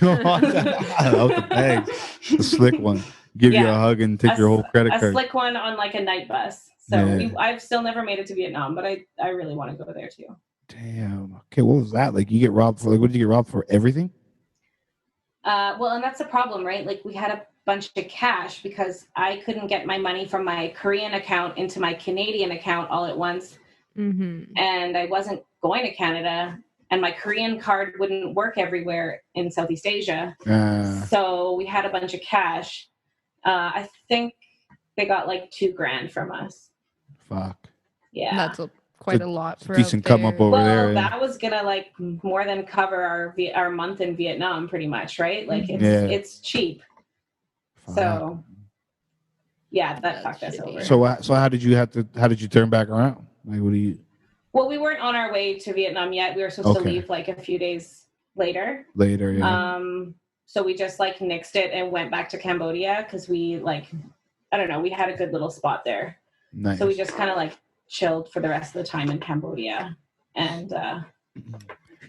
Out the bags. The slick one. Give you a hug and take your whole credit card. A slick one on like a night bus. So I've still never made it to Vietnam, but I really want to go there too. Damn. Okay, what was that? Like you get robbed for what did you get robbed for? Everything? Well, and that's the problem, right? Like we had a bunch of cash because I couldn't get my money from my Korean account into my Canadian account all at once. Mm-hmm. And I wasn't going to Canada, and my Korean card wouldn't work everywhere in Southeast Asia. So we had a bunch of cash. I think they got like $2,000 from us. Fuck. Yeah. That's quite a lot for decent come up over there. That was gonna like more than cover our month in Vietnam, pretty much, right? Like it's cheap. Fuck. So yeah, that fucked us over. So how did you turn back around? Like what do you? Well, we weren't on our way to Vietnam yet. We were supposed to leave like a few days later. Yeah. So we just like nixed it and went back to Cambodia because we like, I don't know, we had a good little spot there. Nice. So we just kind of like chilled for the rest of the time in Cambodia. And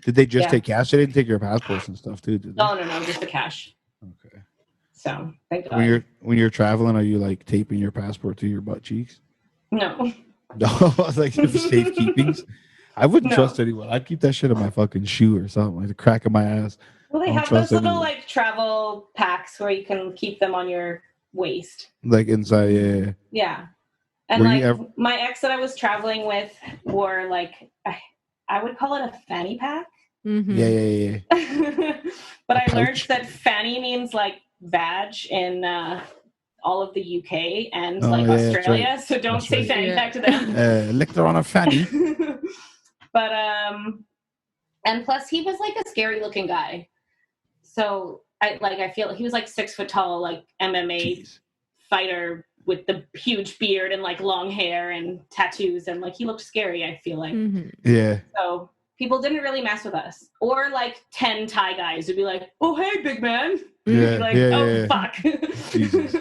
did they just take cash? They didn't take your passports and stuff too, did they? Oh no, just the cash. Okay. So thank God. When you're traveling, are you like taping your passport to your butt cheeks? No. No, like safekeepings. I wouldn't trust anyone. I'd keep that shit in my fucking shoe or something, like the crack of my ass. Well, they have those little like travel packs where you can keep them on your waist. Like inside, yeah. Yeah. And my ex that I was traveling with wore like I would call it a fanny pack. Mm-hmm. Yeah. But I learned that fanny means like vag in all of the UK and Australia, right. So don't say fanny pack to them. Licked her on a fanny. But and plus he was like a scary looking guy. So I feel he was like 6 foot tall, like MMA fighter with the huge beard and like long hair and tattoos, and like he looked scary, I feel like. Mm-hmm. Yeah. So people didn't really mess with us. Or like 10 Thai guys would be like, "Oh hey, big man." Yeah. Like, oh fuck. Jesus.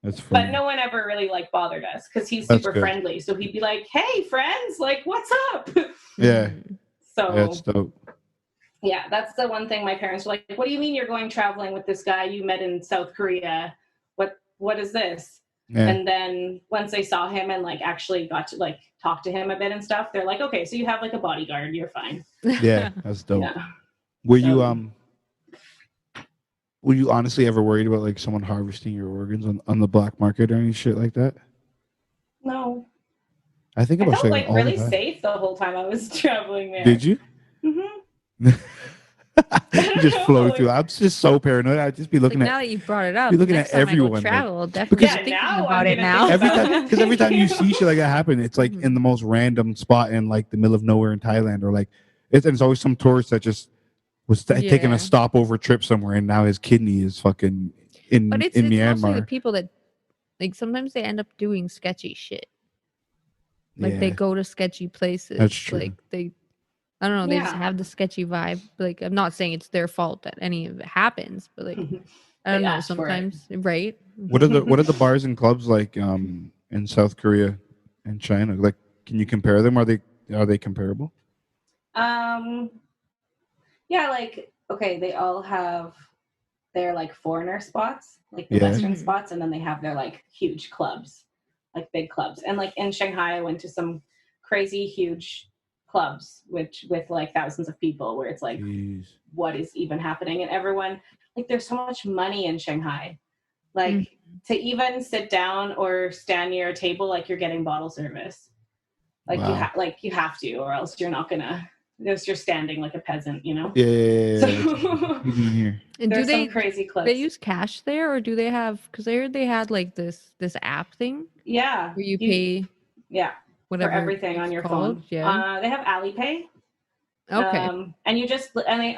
That's funny. But no one ever really like bothered us because he's super friendly. So he'd be like, "Hey friends, like what's up?" Yeah. So that's dope. Yeah, that's the one thing my parents were like, "What do you mean you're going traveling with this guy you met in South Korea? What is this?" Yeah. And then once they saw him and like actually got to like talk to him a bit and stuff, they're like, "Okay, so you have like a bodyguard, you're fine." Yeah, that's dope. Yeah. Were you honestly ever worried about like someone harvesting your organs on the black market or any shit like that? No. I felt like really safe the whole time I was traveling there. Did you? Mm-hmm. You just flow through. I'm just so paranoid. I'd just be looking now that you brought it up, be looking at everyone. I travel, definitely thinking about it now. Every time you see shit like that happen, it's like in the most random spot in like the middle of nowhere in Thailand, or like it's always some tourist that just was taking a stopover trip somewhere, and now his kidney is fucking in Myanmar. It's mostly the people that like sometimes they end up doing sketchy shit. Like they go to sketchy places. That's true. Like I don't know, they just have the sketchy vibe. Like I'm not saying it's their fault that any of it happens, but like I don't know, sometimes right? What are the bars and clubs like in South Korea and China? Like can you compare them? Are they comparable? Yeah, like okay, they all have their like foreigner spots, like the Western spots, and then they have their like huge clubs, like big clubs. And like in Shanghai, I went to some crazy huge clubs with like thousands of people where it's like, what is even happening? And everyone, like there's so much money in Shanghai. Like to even sit down or stand near a table, like you're getting bottle service. Like you have to, or else you're not gonna. Because you're standing like a peasant, you know. Yeah. And there's some crazy clips. They use cash there, or do they have? Because I heard they had like this app thing. Yeah. Where you pay. Yeah. Whatever for everything on your phone. Yeah. They have Alipay. Okay. And you just they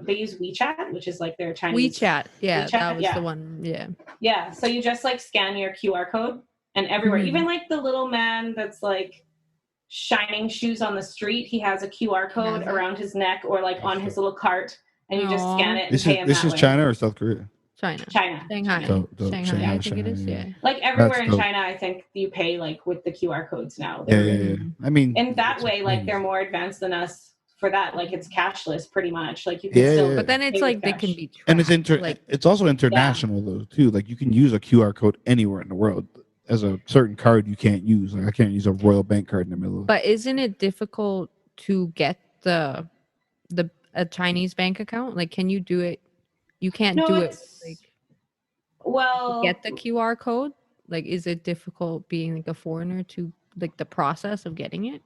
they use WeChat, which is like their Chinese. WeChat. Yeah, that was the one. Yeah. Yeah. So you just like scan your QR code, and everywhere, even like the little man that's like shining shoes on the street, he has a QR code around his neck or like on his little cart, and you just scan it and pay him This is China or South Korea? China. Shanghai. Shanghai, I think it is, yeah. Like everywhere in China, I think you pay like with the QR codes now. Yeah. I mean, in that way, like they're more advanced than us for that. Like it's cashless pretty much. Like you can still but then it's like they can be tracked. And it's also international though too. Like you can use a QR code anywhere in the world. As a certain card you can't use. Like I can't use a Royal Bank card in the middle. But isn't it difficult to get a Chinese bank account? Like, can you do it? You can't do it. Like, well, get the QR code. Like, is it difficult being like a foreigner to like the process of getting it?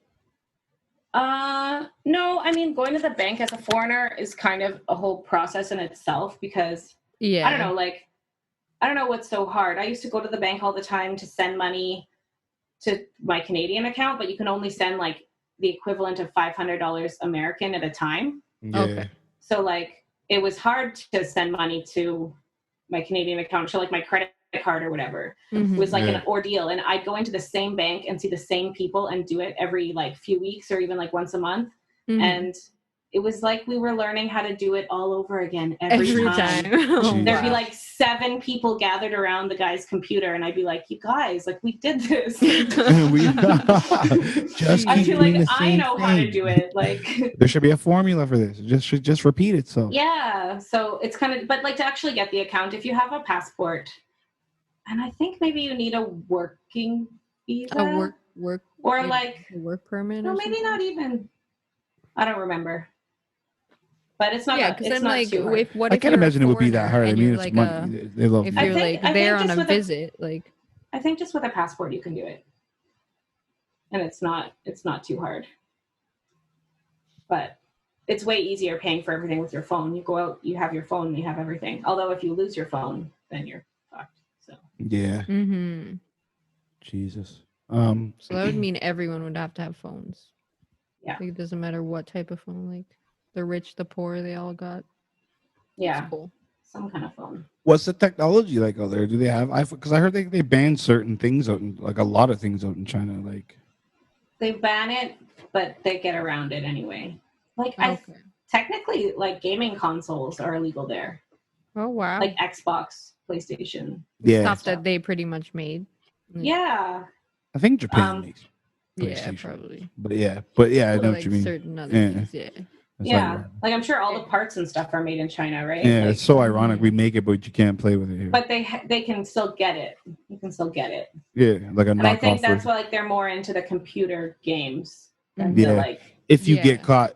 No. I mean, going to the bank as a foreigner is kind of a whole process in itself because I don't know, like. I don't know what's so hard. I used to go to the bank all the time to send money to my Canadian account, but you can only send like the equivalent of $500 American at a time. Yeah. Okay. So like it was hard to send money to my Canadian account, so like my credit card or whatever. It was like an ordeal. And I'd go into the same bank and see the same people and do it every like few weeks or even like once a month. And it was like we were learning how to do it all over again every time. Oh, There'd be wow. like 7 people gathered around the guy's computer, and I'd be like, "You guys, like we did this." Just I keep feel doing like the I same know how to thing. do it. Like, There should be a formula for this. It should just repeat itself. yeah. So it's kind of, but like to actually get the account, if you have a passport, and I think maybe you need a working visa, A work or like a work permit, no, or maybe something? not even. I don't remember. But it's not. Yeah, that, because it's then not like, too hard. if what I if can't you're a imagine it would be that foreigner hard. I and mean, you're it's like money. They love if money. you're like I there think on just a with a- visit, like I think just with a passport you can do it, and it's not too hard. But it's way easier paying for everything with your phone. You go out, you have your phone, you have everything. Although if you lose your phone, then you're fucked. So Yeah. mm-hmm. Jesus. So that would mean everyone would have to have phones. Yeah. Like, it doesn't matter what type of phone. Like the rich, the poor, they all got. yeah, It's cool. some kind of phone. What's the technology like out there? Do they have iPhone? Because I heard they banned certain things out in, like a lot of things out in China. Like They ban it, but they get around it anyway. Like Okay. technically, like gaming consoles are illegal there, Oh wow. like Xbox, PlayStation. yeah, Stuff that they pretty much made. Like, Yeah, I think Japan Um, makes Yeah, PlayStation. probably. But yeah, I Or know like what you mean. certain other Yeah. things. Yeah. It's yeah. ironic. Like I'm sure all the parts and stuff are made in China, right? Yeah, Like, it's so ironic. We make it, but you can't play with it here. but they can still get it. You can still get it. Yeah, like a And I think knockoff that's version. why like they're more into the computer games than Yeah. the like. If you Yeah. get caught,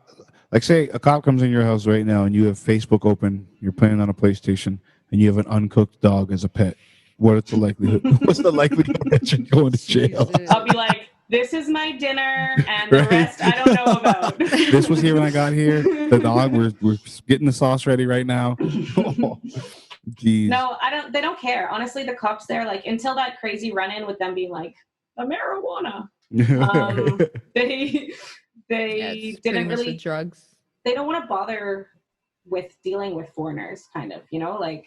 like say a cop comes in your house right now and you have Facebook open, you're playing on a PlayStation, and you have an uncooked dog as a pet, what's the likelihood? What's the likelihood that you're going to jail? Jesus. I'll be like, this is my dinner, and the Right. rest I don't know about. This was here when I got here. The dog, we're getting the sauce ready right now. Jeez. No, I don't. They don't care. Honestly, the cops there, like until that crazy run-in with them being like the marijuana, they Yeah, it's pretty didn't much the really. drugs. They don't want to bother with dealing with foreigners, kind of. You know, like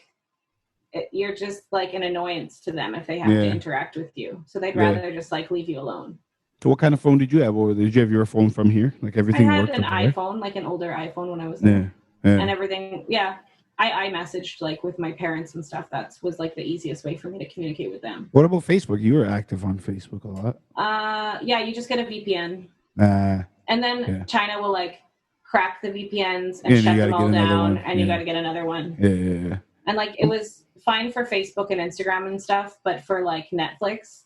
you're just like an annoyance to them if they have to Yeah. interact with you. So they'd Yeah. rather just like leave you alone. So what kind of phone did you have over there? Did you have your phone from here? Like I everything had worked an over there? iPhone, like an older iPhone when I was Yeah. there. Yeah. And everything. Yeah. I messaged like with my parents and stuff. That was like the easiest way for me to communicate with them. What about Facebook? You were active on Facebook a lot. Yeah, you just get a VPN. Nah. And then Yeah. China will like crack the VPNs and Yeah, and shut you them gotta all get another down, one. and you Yeah. got to get another one. Yeah. And like it was fine for Facebook and Instagram and stuff, but for like Netflix,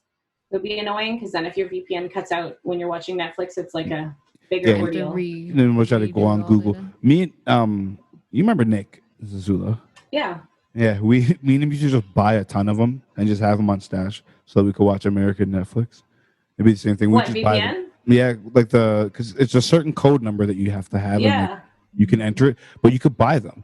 it would be annoying because then if your VPN cuts out when you're watching Netflix, it's like a bigger Yeah. You have to ordeal. And then we'll try to redo go on all Google. that. Me and you remember Nick Zazula? Yeah. Yeah, me and him used to just buy a ton of them and just have them on stash so that we could watch American Netflix. It'd be the same thing. We What, just buy them. VPN? Yeah, like because it's a certain code number that you have to have. And like, Yeah. you can enter it, but you could buy them.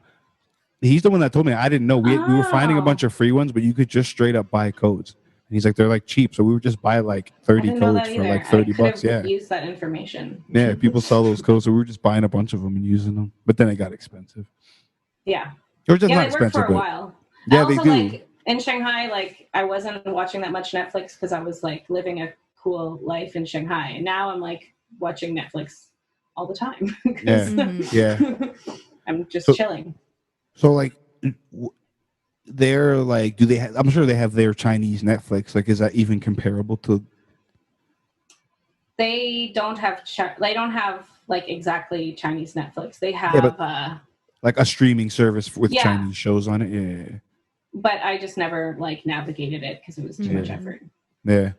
He's the one that told me. I didn't know. We were finding a Oh. bunch of free ones, but you could just straight up buy codes. And he's like, they're like cheap, so we would just buy like I 30 didn't know codes that for either. like 30 I could bucks. Yeah, have used that information. yeah. People sell those codes, so we were just buying a bunch of them and using them. But then it got expensive. Yeah. Or just Yeah, not they worked expensive, for a but while. yeah, also, they do. like in Shanghai, like I wasn't watching that much Netflix because I was like living a cool life in Shanghai. And now I'm like watching Netflix all the time. 'Cause Yeah. I'm just So- chilling. So like, they're like, do they? I'm sure they have their Chinese Netflix. Like, is that even comparable to? They don't have like exactly Chinese Netflix. They have, but- Like a streaming service with Yeah. Chinese shows on it. Yeah. but I just never like navigated it because it was too much Yeah. effort. Yeah.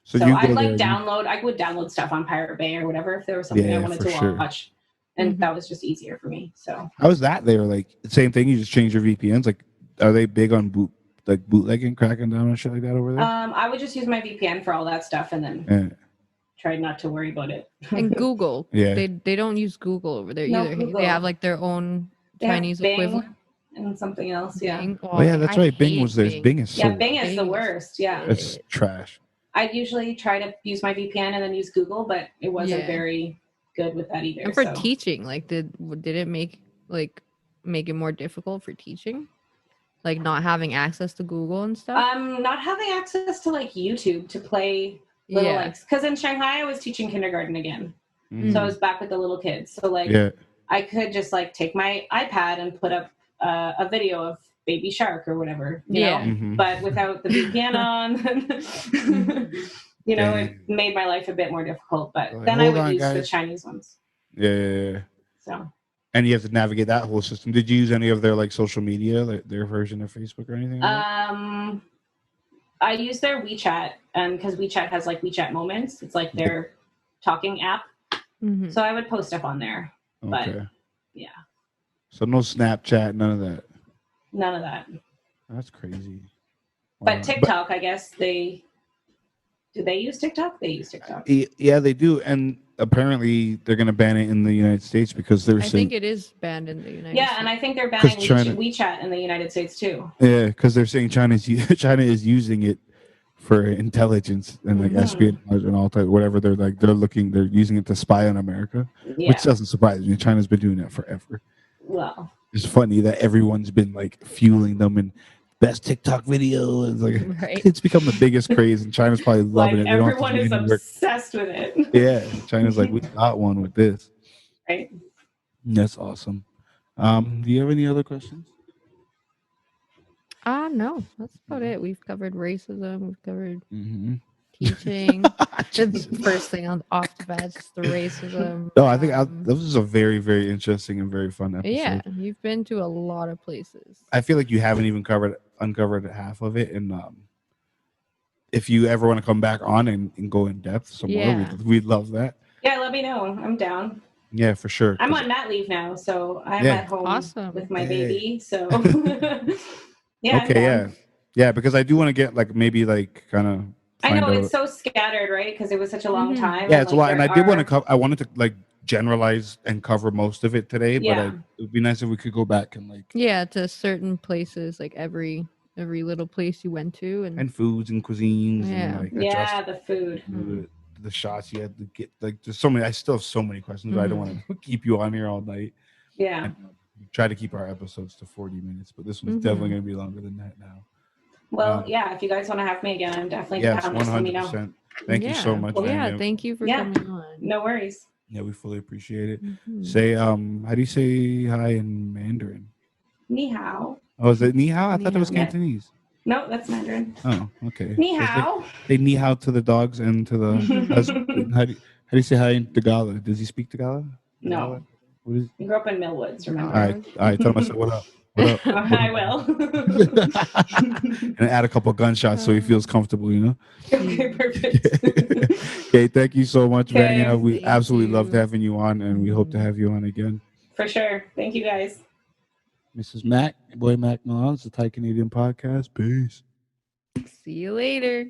So you I'd go like there, I would download stuff on Pirate Bay or whatever if there was something Yeah, I wanted for to sure. watch. And Mhm. that was just easier for me. So How is that there? Like, same thing. You just change your VPNs. Like, are they big on bootlegging, cracking down and shit like that over there? I would just use my VPN for all that stuff and then Yeah. tried not to worry about it. And Google. Yeah. They don't use Google over there No, either. Google. They have like their own They have Chinese Bing equivalent. and something else. Yeah. Bing. Oh yeah, that's I right. Bing hate was there. Bing is so. Yeah, Bing is the Bing. worst. Yeah. It's trash. I'd usually try to use my VPN and then use Google, but it wasn't Yeah. very good with that either. And for so. teaching, like did it make it more difficult for teaching? Like not having access to Google and stuff? Not having access to like YouTube to play little Yeah. like, because in Shanghai I was teaching kindergarten again. Mhm. So I was back with the little kids. So like Yeah. I could just like take my iPad and put up a video of Baby Shark or whatever, you know, but without the VPN on, you know, it made my life a bit more difficult. But then I would use the Chinese ones. Yeah. So. And you have to navigate that whole system. Did you use any of their like social media, like their version of Facebook or anything? I use their WeChat, and because WeChat has like WeChat Moments, it's like their talking app. So I would post stuff on there. Okay. But yeah. So no Snapchat, none of that. None of that. That's crazy. But TikTok, I guess do they use TikTok? They use TikTok. Yeah, they do, and apparently they're going to ban it in the United States because I think it is banned in the United States. Yeah, and I think they're banning WeChat in the United States too. Yeah, because they're saying China is using it for intelligence and like espionage and all type whatever. They're using it to spy on America, which doesn't surprise me. China's been doing that forever. Well, it's funny that everyone's been like fueling them and best TikTok video. It's like it's become the biggest craze, and China's probably loving it. Everyone is obsessed with it. Yeah, China's like, we got one with this. Right. That's awesome. Do you have any other questions? No, that's about it. We've covered racism. We've covered teaching. The first thing off the bat is the racism. No, I think this is a very, very interesting and very fun episode. Yeah, you've been to a lot of places. I feel like you haven't even uncovered half of it, and if you ever want to come back on and go in depth some more, we'd love that. Yeah, let me know. I'm down. Yeah, for sure. I'm on mat leave now, so I'm at home with my baby. So yeah, because I do want to get like maybe like kind of. I know it's so scattered, right? Because it was such a long time. Yeah, it's a lot, and I did want to I wanted to like generalize and cover most of it today, but it would be nice if we could go back and like to certain places, like every little place you went to, and foods and cuisines. And, like, the food. The shots you had to get, like there's so many. I still have so many questions, but I don't want to keep you on here all night. Yeah. And try to keep our episodes to 40 minutes, but this one's definitely going to be longer than that now. Well, if you guys want to have me again, I'm definitely down. 100%. Thank you so much. Well, thank you for coming on. No worries. Yeah, we fully appreciate it. Say, how do you say hi in Mandarin? Ni hao. Oh, is it ni hao? I thought it was Cantonese. No, that's Mandarin. Oh, okay. Ni hao. They ni hao to the dogs and to the husband. How do you say hi in Tagalog? Does he speak Tagalog? No. He grew up in Millwoods, remember? All right. Tell him I said, what up? What up? I will. And add a couple of gunshots so he feels comfortable, you know? Okay, perfect. Okay, thank you so much, Vanya. We absolutely loved having you on, and we hope to have you on again. For sure. Thank you, guys. Mrs. Mac, boy Mac Milan, it's the Thai Canadian podcast. Peace. See you later.